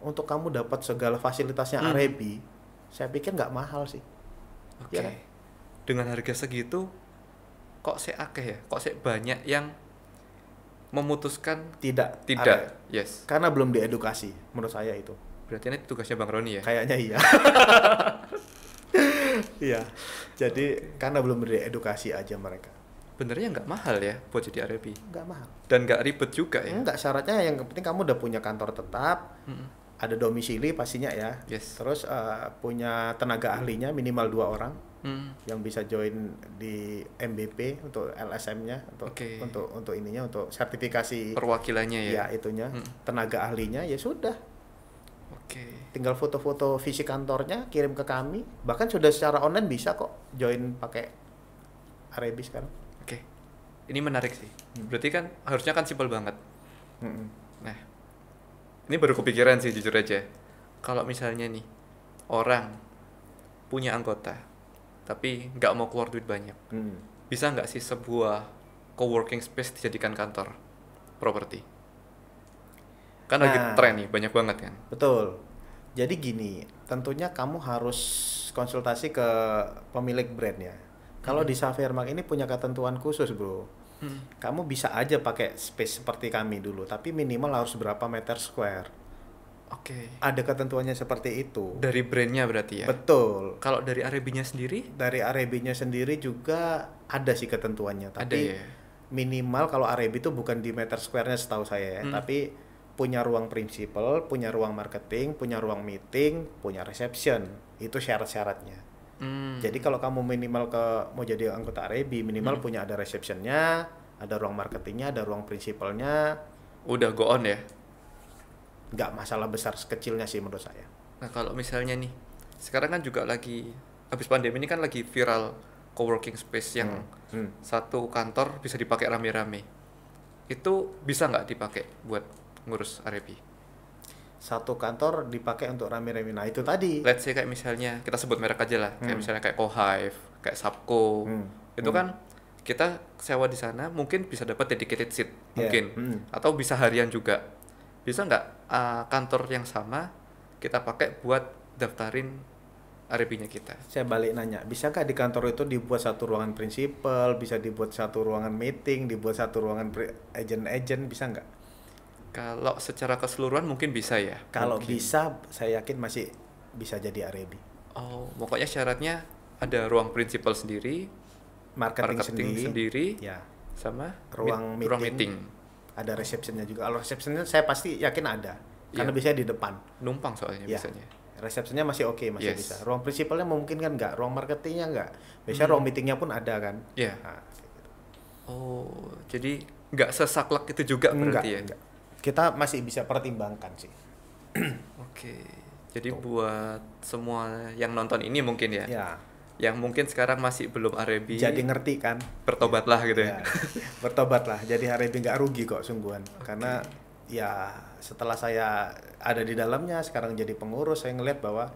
Untuk kamu dapat segala fasilitasnya Arabi, saya pikir nggak mahal sih. Oke. Ya kan? Dengan harga segitu, kok akeh ya? Kok banyak yang memutuskan tidak? Yes. Karena belum diedukasi, menurut saya itu. Berarti ini tugasnya Bang Roni ya? Kayaknya iya. Iya. Jadi karena belum diedukasi aja mereka. Benernya nggak mahal ya buat jadi Arabi? Nggak mahal. Dan nggak ribet juga ya? Nggak, syaratnya yang penting kamu udah punya kantor tetap, ada domisili pastinya ya. Yes. Terus punya tenaga ahlinya minimal 2 orang yang bisa join di MBP untuk LSM-nya, untuk ininya, untuk sertifikasi perwakilannya ya. Ya itunya, tenaga ahlinya ya sudah. Oke. Tinggal foto-foto visi kantornya kirim ke kami. Bahkan sudah secara online bisa kok join pakai Arabi sekarang. Oke. Ini menarik sih. Berarti kan harusnya kan simpel banget. Nah, ini baru kepikiran sih jujur aja. Kalau misalnya nih orang punya anggota tapi nggak mau keluar duit banyak, bisa nggak sih sebuah coworking space dijadikan kantor properti? Kan lagi tren nih, banyak banget kan? Betul. Jadi gini, tentunya kamu harus konsultasi ke pemilik brandnya. Kalau di Savermark ini punya ketentuan khusus bro. Kamu bisa aja pakai space seperti kami dulu, tapi minimal harus berapa meter square. Oke. Ada ketentuannya seperti itu. Dari brandnya berarti ya? Betul. Kalau dari Arabinya sendiri? Dari Arabinya sendiri juga ada sih ketentuannya. Tapi ada ya? Minimal kalau Arabi itu bukan di meter square-nya setahu saya ya. Tapi punya ruang prinsipal, punya ruang marketing, punya ruang meeting, punya reception. Itu syarat-syaratnya. Jadi kalau kamu minimal mau jadi anggota Arabi, minimal punya ada receptionnya, ada ruang marketingnya, ada ruang prinsipalnya. Udah go on ya? Nggak masalah besar kecilnya sih menurut saya. Nah kalau misalnya nih, sekarang kan juga lagi, habis pandemi ini kan lagi viral coworking space yang satu kantor bisa dipakai rame-rame. Itu bisa nggak dipakai buat ngurus Arabi? Satu kantor dipakai untuk rame-rame. Nah itu tadi. Let's say kayak misalnya, kita sebut merek aja lah. Kayak misalnya kayak Cohive, kayak Sapco. Itu kan kita sewa di sana mungkin bisa dapat dedicated seat. Mungkin. Atau bisa harian juga. Bisa nggak kantor yang sama kita pakai buat daftarin Arabinya kita? Saya balik nanya, bisa nggak di kantor itu dibuat satu ruangan prinsipal, bisa dibuat satu ruangan meeting, dibuat satu ruangan agent-agent, bisa nggak? Kalau secara keseluruhan mungkin bisa ya? Kalau mungkin. bisa, saya yakin masih bisa jadi Arabi. Oh, pokoknya syaratnya ada ruang prinsipal sendiri, marketing sendiri ya, sama ruang meeting. Ada receptionnya juga. Kalau receptionnya saya pasti yakin ada, karena Iya. biasanya di depan. Numpang soalnya Ya, biasanya. resepsinya masih oke, masih Yes. bisa. Ruang prinsipalnya mungkin kan nggak, ruang marketingnya nggak. Biasanya ruang meetingnya pun ada kan. Iya. Nah, Oh, jadi nggak sesaklek itu juga enggak, berarti ya? enggak. Kita masih bisa pertimbangkan sih. Oke. Jadi Tuh. buat semua yang nonton ini mungkin ya, Ya, yang mungkin sekarang masih belum Arebi, jadi ngerti kan. bertobatlah gitu Ya, ya. bertobatlah. Jadi Harebi nggak rugi kok sungguhan. Karena ya setelah saya ada di dalamnya, sekarang jadi pengurus, saya ngeliat bahwa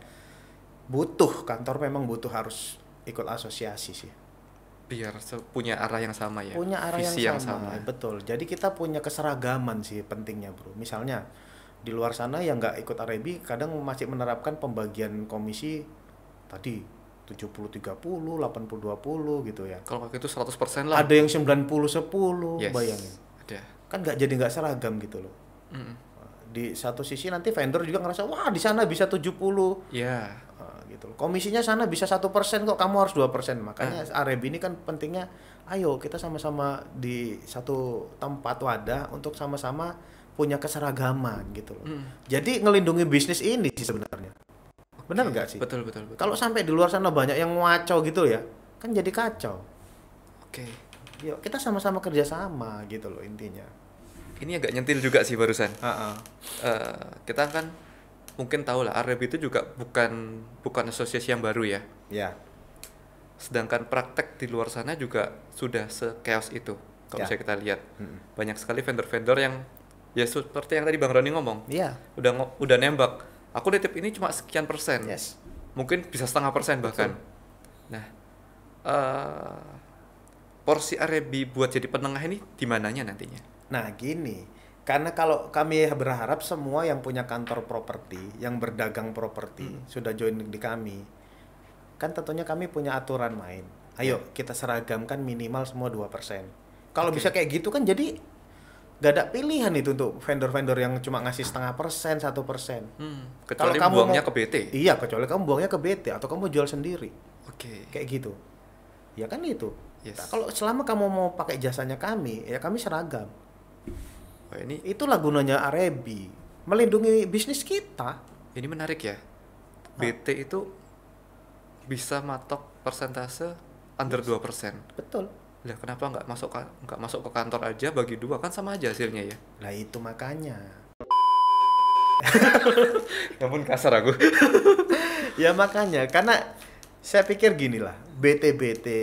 butuh, kantor memang butuh harus ikut asosiasi sih. Biar punya arah yang sama ya. Punya arah Visi yang sama, betul. Jadi kita punya keseragaman sih pentingnya, bro. Misalnya di luar sana yang nggak ikut Arebi kadang masih menerapkan pembagian komisi tadi 70-30, 80-20 gitu ya. Kalau kayak gitu 100% lah. Ada yang 90-10, Yes. bayangin. Ada. Kan nggak jadi nggak seragam gitu loh. Mm. Di satu sisi nanti vendor juga ngerasa, wah di sana bisa 70. Ya. Gitu loh. Komisinya sana bisa 1% kok, kamu harus 2%. Makanya Arebi ini kan pentingnya, ayo kita sama-sama di satu tempat wadah untuk sama-sama punya keseragaman gitu loh. Jadi ngelindungi bisnis ini sih sebenarnya. Benar nggak sih? Betul, betul, betul. Kalau sampai di luar sana banyak yang ngaco gitu ya, kan jadi kacau. Oke. Yuk kita sama-sama kerjasama gitu loh intinya. Ini agak nyentil juga sih barusan. Ha-ha. Kita kan mungkin tahu lah Arebi itu juga bukan asosiasi yang baru ya. Ya, Sedangkan praktek di luar sana juga sudah se-chaos itu. Kalau Ya. bisa kita lihat. Banyak sekali vendor-vendor yang ya seperti yang tadi Bang Roni ngomong. iya, Udah nembak. Aku nitip ini cuma sekian persen. yes. Mungkin bisa 0,5% bahkan. Nah, porsi Arebi buat jadi penengah ini di mananya nantinya? Nah gini, karena kalau kami berharap semua yang punya kantor properti, yang berdagang properti, sudah join di kami, kan tentunya kami punya aturan main. Ayo kita seragamkan minimal semua 2%. Kalau bisa kayak gitu kan jadi gak ada pilihan itu untuk vendor-vendor yang cuma ngasih 0,5%, 1%. Kecuali kamu buangnya mau- ke BT. Iya, kecuali kamu buangnya ke BT atau kamu jual sendiri. Oke. Kayak gitu. Ya kan itu. Yes. Nah, kalau selama kamu mau pakai jasanya kami, ya kami seragam. Wah, ini Itulah gunanya Arebi, melindungi bisnis kita. menarik ya. BT itu bisa matok persentase under 2%. Betul. Lah kenapa nggak masuk ke kantor aja bagi dua, kan sama aja hasilnya ya. Lah itu makanya. Namun kasar aku. Ya makanya, karena saya pikir gini lah, BT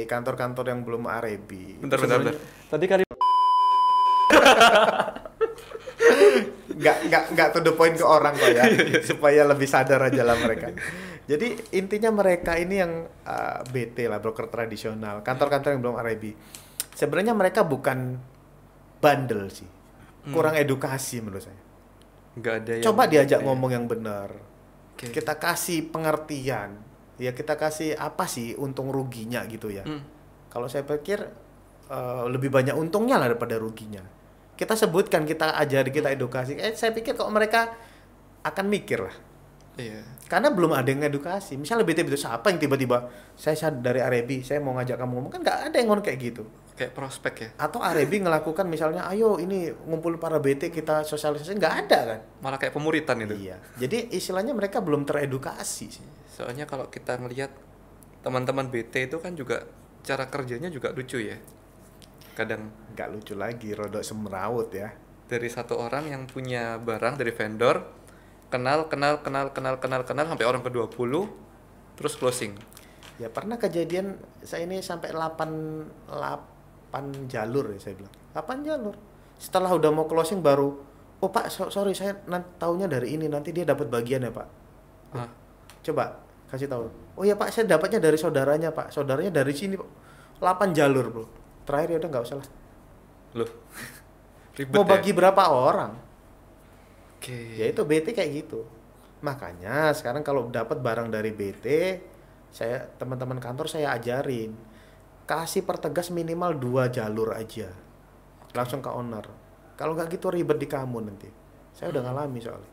kantor-kantor yang belum Arebi. Bentar. sebenarnya Tadi kali nggak to the point ke orang kok ya, supaya lebih sadar aja lah mereka. Jadi intinya mereka ini yang BT lah, broker tradisional, kantor-kantor yang belum Arebi. Sebenarnya mereka bukan bandel sih, kurang edukasi menurut saya. nggak ada yang Coba diajak ngomong yang benar. Oke. Kita kasih pengertian. Ya kita kasih apa sih untung ruginya gitu ya. Kalau saya pikir lebih banyak untungnya lah daripada ruginya. Kita sebutkan, kita ajari, kita edukasi. Saya pikir kok mereka akan mikir lah. Iya. Karena belum ada yang edukasi. Misalnya BT siapa yang tiba-tiba saya dari Arebi, saya mau ngajak kamu ngomong, kan nggak ada yang ngomong kayak gitu. Kayak prospek ya. Atau Arebi ngelakukan misalnya, ayo ini ngumpul para BT kita sosialisasi, nggak ada kan? Malah kayak pemuritan itu. Iya. Jadi istilahnya mereka belum teredukasi sih. Soalnya kalau kita ngelihat teman-teman BT itu kan juga cara kerjanya juga lucu ya. Kadang Nggak lucu lagi, rodok semrawut ya. dari satu orang yang punya barang dari vendor, kenal sampai orang ke-20, terus closing. Ya pernah kejadian saya ini sampai 8 jalur ya saya bilang. 8 jalur. Setelah udah mau closing baru, oh Pak, sorry saya taunya dari ini, nanti dia dapat bagian ya Pak. Ah, Coba kasih tahu. Oh ya Pak, saya dapatnya dari saudaranya Pak. Saudaranya dari sini Pak. 8 jalur, Bro. Terakhir ya udah nggak usah lah. loh. Ribet Mau ya? bagi berapa orang? Oke. Ya itu BT kayak gitu. Makanya sekarang kalau dapat barang dari BT, saya teman-teman kantor saya ajarin kasih pertegas minimal 2 jalur aja. Langsung ke owner. Kalau nggak gitu ribet di kamu nanti. Saya udah ngalami soalnya.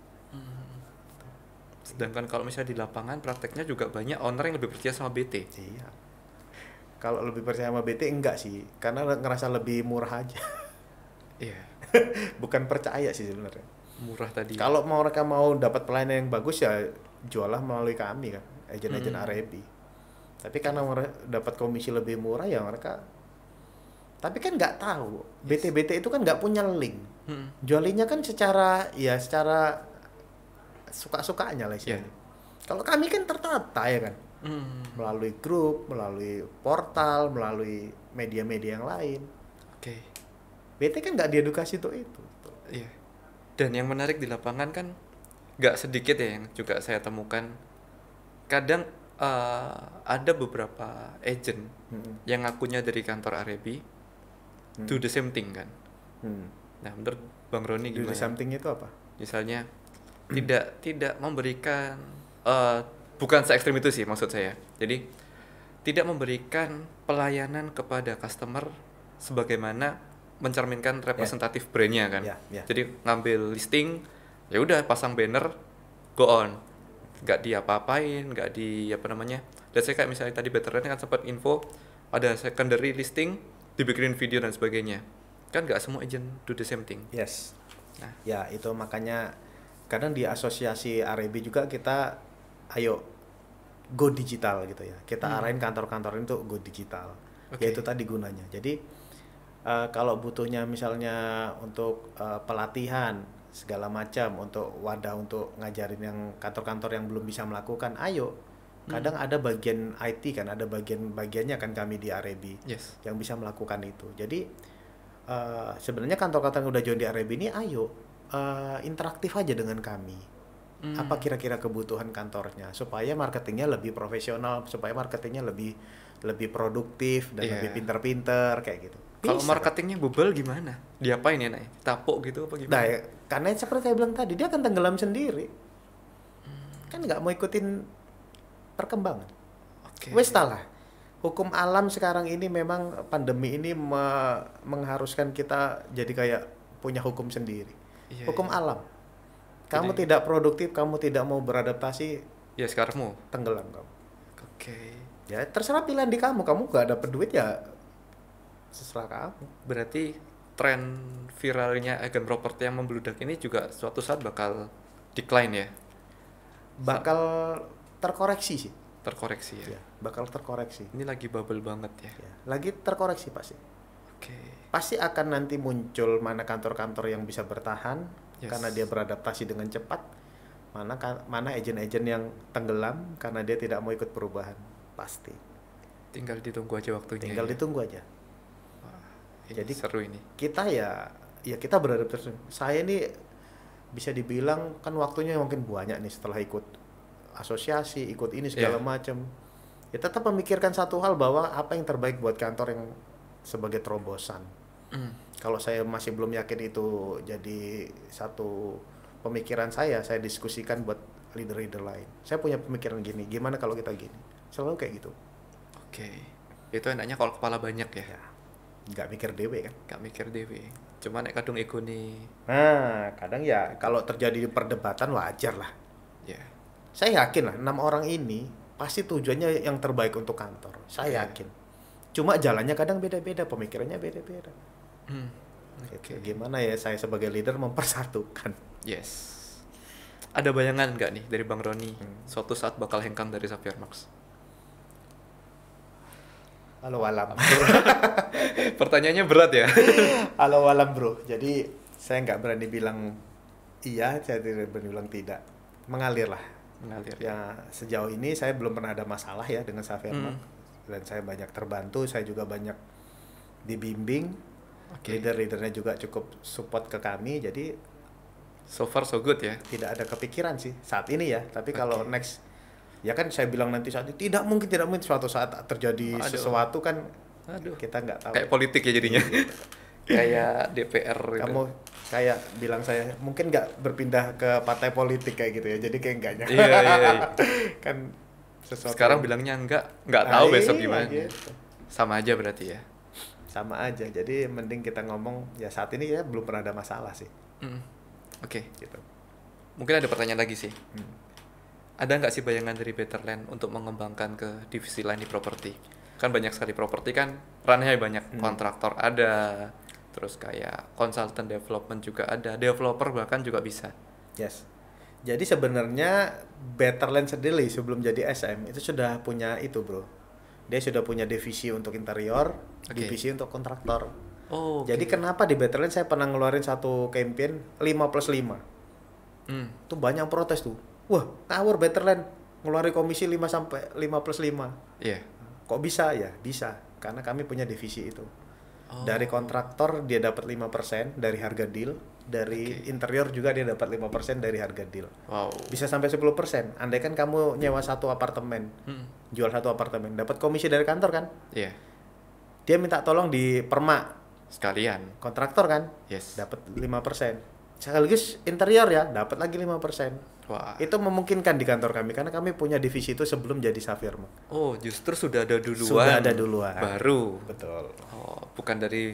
Sedangkan kalau misalnya di lapangan prakteknya juga banyak owner yang lebih percaya sama BT. Iya. Kalau lebih percaya sama BT enggak sih, karena ngerasa lebih murah aja. Iya. Bukan percaya sih sebenarnya. Murah tadi. Kalau mereka mau dapat pelayanan yang bagus ya jualah melalui kami kan, agen-agen Hmm. Arebi. Tapi karena mereka dapat komisi lebih murah ya mereka. Tapi kan nggak tahu, BT-BT itu kan nggak punya link. Hmm. Jualinnya kan secara suka-sukanya lah Iya. istilahnya. Kalau kami kan tertata ya kan, Hmm. melalui grup, melalui portal, melalui media-media yang lain. Oke. BT kan nggak diedukasi untuk itu. Iya. Dan yang menarik di lapangan kan nggak sedikit ya yang juga saya temukan. Kadang ada beberapa agent Hmm. yang ngakunya dari kantor Arebi do the same thing kan. Hmm. Nah, menurut Bang Roni Do the gimana? something itu apa? Misalnya tidak memberikan bukan se ekstrim itu sih maksud saya. Jadi tidak memberikan pelayanan kepada customer sebagaimana mencerminkan representatif brandnya kan. Ya. Jadi ngambil listing, ya udah pasang banner, go on, nggak diapa-apain, nggak di apa namanya. Dan saya kayak misalnya tadi Betterland kan sempat info ada secondary listing, dibikinin video dan sebagainya. Kan nggak semua agent do the same thing. Yes. Nah, Ya, itu makanya kadang di asosiasi Arebi juga kita ayo go digital gitu ya. Kita arahin kantor-kantor itu go digital. Oke. Yaitu tadi gunanya. Jadi kalau butuhnya misalnya untuk pelatihan segala macam untuk wadah untuk ngajarin yang kantor-kantor yang belum bisa melakukan, ayo. Kadang ada bagian IT kan, ada bagian-bagiannya kan kami di Arebi yes. yang bisa melakukan itu. Jadi sebenarnya kantor-kantor yang udah join di Arebi ini ayo interaktif aja dengan kami. Apa kira-kira kebutuhan kantornya supaya marketingnya lebih profesional, supaya marketingnya lebih produktif dan Iya. lebih pinter-pinter kayak gitu. Kalau Bisa, marketingnya bubble gimana? Diapain ya, Nay? Tapuk gitu apa kan? gimana? Nah, karena seperti saya bilang tadi dia akan tenggelam sendiri. Kan nggak mau ikutin perkembangan. Oke. Wes lah. Hukum alam sekarang ini memang pandemi ini mengharuskan kita jadi kayak punya hukum sendiri. Iya, Hukum iya. alam. Kamu Jadi- tidak produktif, kamu tidak mau beradaptasi, Ya sekarangmu. tenggelam kamu. Oke. Ya terserah pilihan di kamu. Kamu gak dapet duit ya terserah kamu. Berarti tren viralnya agen properti yang membludak ini juga suatu saat bakal decline ya? Bakal terkoreksi sih. Terkoreksi ya? Ya, bakal terkoreksi. Ini lagi bubble banget ya? Ya, lagi terkoreksi pasti. Oke. Pasti akan nanti muncul mana kantor-kantor yang bisa bertahan Yes. karena dia beradaptasi dengan cepat, mana agen-agen yang tenggelam karena dia tidak mau ikut perubahan. Pasti. Tinggal ditunggu aja waktunya. Tinggal ya? ditunggu aja. Ini Jadi seru ini. kita ya kita beradaptasi. Saya ini bisa dibilang kan waktunya mungkin banyak nih setelah ikut asosiasi, ikut ini segala Iya. macam. Ya tetap memikirkan satu hal bahwa apa yang terbaik buat kantor yang sebagai terobosan. Kalau saya masih belum yakin itu jadi satu pemikiran saya diskusikan buat leader-leader lain. Saya punya pemikiran gini, gimana kalau kita gini? Selalu kayak gitu. Oke. Itu enaknya kalau kepala banyak ya? Ya, nggak mikir dewe kan. Gak mikir dewe. Cuma nek kadung ego nih. Nah, kadang ya kalau terjadi perdebatan wajar lah. Ya. Saya yakin lah 6 orang ini pasti tujuannya yang terbaik untuk kantor. Saya Iya. yakin. Cuma jalannya kadang beda-beda, pemikirannya beda-beda. Oke. Gitu. Gimana ya saya sebagai leader mempersatukan. Yes. Ada bayangan nggak nih dari Bang Roni suatu saat bakal hengkang dari Xavier Marks? Halo alam. Pertanyaannya berat ya. Halo alam bro. Jadi saya nggak berani bilang iya, saya tidak berani bilang tidak. Mengalir lah. Mengalir. Ya sejauh ini saya belum pernah ada masalah ya dengan Xavier Marks. Dan saya banyak terbantu, saya juga banyak dibimbing. Oke. Leader-leadernya juga cukup support ke kami. Jadi So far so good ya. tidak ada kepikiran sih saat ini ya. Tapi kalau Oke. next, ya kan saya bilang nanti saat ini tidak mungkin suatu saat terjadi Aduh. sesuatu kan Aduh. kita nggak tahu. Kayak politik ya jadinya. Kayak DPR gitu. Kamu kayak bilang saya mungkin nggak berpindah ke partai politik kayak gitu ya. Jadi kayak enggaknya. Iya, iya. Kan sesuatu. Sekarang bilangnya nggak tahu Ah, besok iya, gimana. gitu. Sama aja berarti ya. Sama aja. Jadi mending kita ngomong ya saat ini ya belum pernah ada masalah sih. Oke. Gitu. Mungkin ada pertanyaan lagi sih. Ada nggak sih bayangan dari Betterland untuk mengembangkan ke divisi lain di properti? Kan banyak sekali properti kan, ranahnya banyak. Kontraktor ada, terus kayak consultant development juga ada, developer bahkan juga bisa. Yes. Jadi sebenarnya Betterland sendiri sebelum jadi SM itu sudah punya itu, Bro. Dia sudah punya divisi untuk interior, divisi untuk kontraktor. Oh. Jadi kenapa di Betterland saya pernah ngeluarin satu campaign 5+5. Tuh banyak protes tuh. Wah, ngawur Betterland ngeluarin komisi 5 sampai 5+5. Iya. Kok bisa ya? Bisa. Karena kami punya divisi itu. Dari kontraktor dia dapat 5% dari harga deal, dari interior juga dia dapat 5% dari harga deal. Wow. Bisa sampai 10%. Andai kan kamu nyewa satu apartemen, jual satu apartemen, dapat komisi dari kantor kan? Iya. Dia minta tolong di permak Sekalian. kontraktor kan? Yes. Dapat 5%. Sekaligus interior ya, dapat lagi 5%. Wah. Itu memungkinkan di kantor kami karena kami punya divisi itu sebelum jadi Safirma. Oh, justru sudah ada duluan. Sudah ada duluan. Baru. Betul. Oh, bukan dari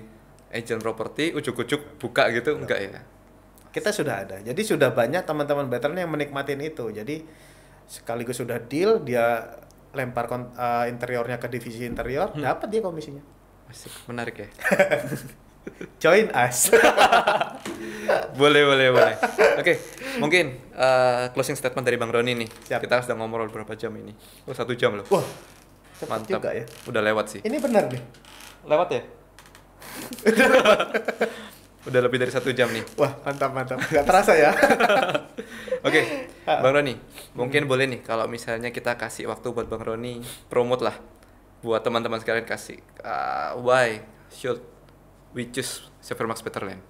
agent properti ujuk-ujuk buka gitu, enggak ya? Kita sudah ada. Jadi sudah banyak teman-teman Betterland yang menikmatin itu. Jadi sekaligus sudah deal, dia lempar interiornya ke divisi interior, dapat dia komisinya. Asik, menarik ya. Join us. Boleh. Oke, mungkin closing statement dari Bang Roni nih. Siap. Kita sudah ngobrol berapa jam ini? Oh, 1 jam loh. Wah, cepat Mantap juga ya. Udah lewat sih. Ini benar nih. Lewat ya? Udah lebih dari 1 jam nih. Wah, mantap. Gak terasa ya. Oke, Bang Roni, mungkin boleh nih kalau misalnya kita kasih waktu buat Bang Roni promote lah buat teman-teman sekalian, kasih why should we choose Savermax Betterland.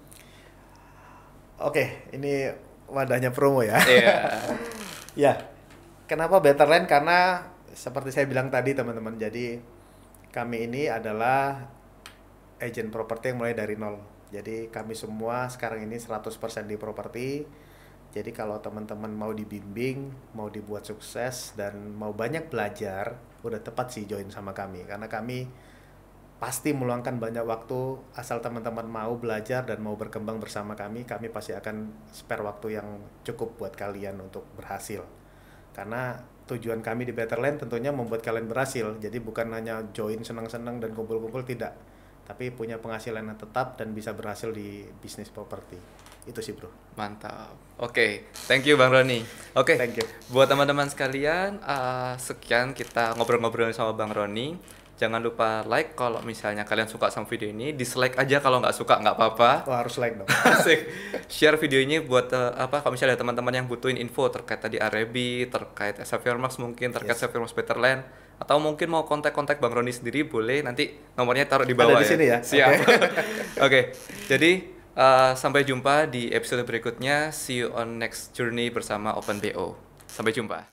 Oke, ini wadahnya promo ya. Iya. Ya, kenapa Betterland? Karena seperti saya bilang tadi teman-teman, jadi kami ini adalah agent properti yang mulai dari nol. Jadi kami semua sekarang ini 100% di properti. Jadi kalau teman-teman mau dibimbing, mau dibuat sukses, dan mau banyak belajar, udah tepat sih join sama kami. Karena kami pasti meluangkan banyak waktu, asal teman-teman mau belajar dan mau berkembang bersama kami pasti akan spare waktu yang cukup buat kalian untuk berhasil. Karena tujuan kami di Betterland tentunya membuat kalian berhasil. Jadi bukan hanya join senang-senang dan kumpul-kumpul, tidak. Tapi punya penghasilan yang tetap dan bisa berhasil di bisnis properti. Itu sih, Bro. Mantap. Oke, thank you Bang Roni. Oke, Thank you. buat teman-teman sekalian, sekian kita ngobrol-ngobrol sama Bang Roni. Jangan lupa like kalau misalnya kalian suka sama video ini, dislike aja kalau nggak suka, nggak apa-apa. Wah, harus like dong. Asik. Share video ini buat kalau misalnya ada teman-teman yang butuhin info terkait tadi Arebi, terkait Savermax mungkin, terkait Savermax Betterland, atau mungkin mau kontak-kontak Bang Roni sendiri, boleh, nanti nomornya taruh di bawah. Ada di sini ya? Siap. Oke. Jadi sampai jumpa di episode berikutnya. See you on next journey bersama Open BO. Sampai jumpa.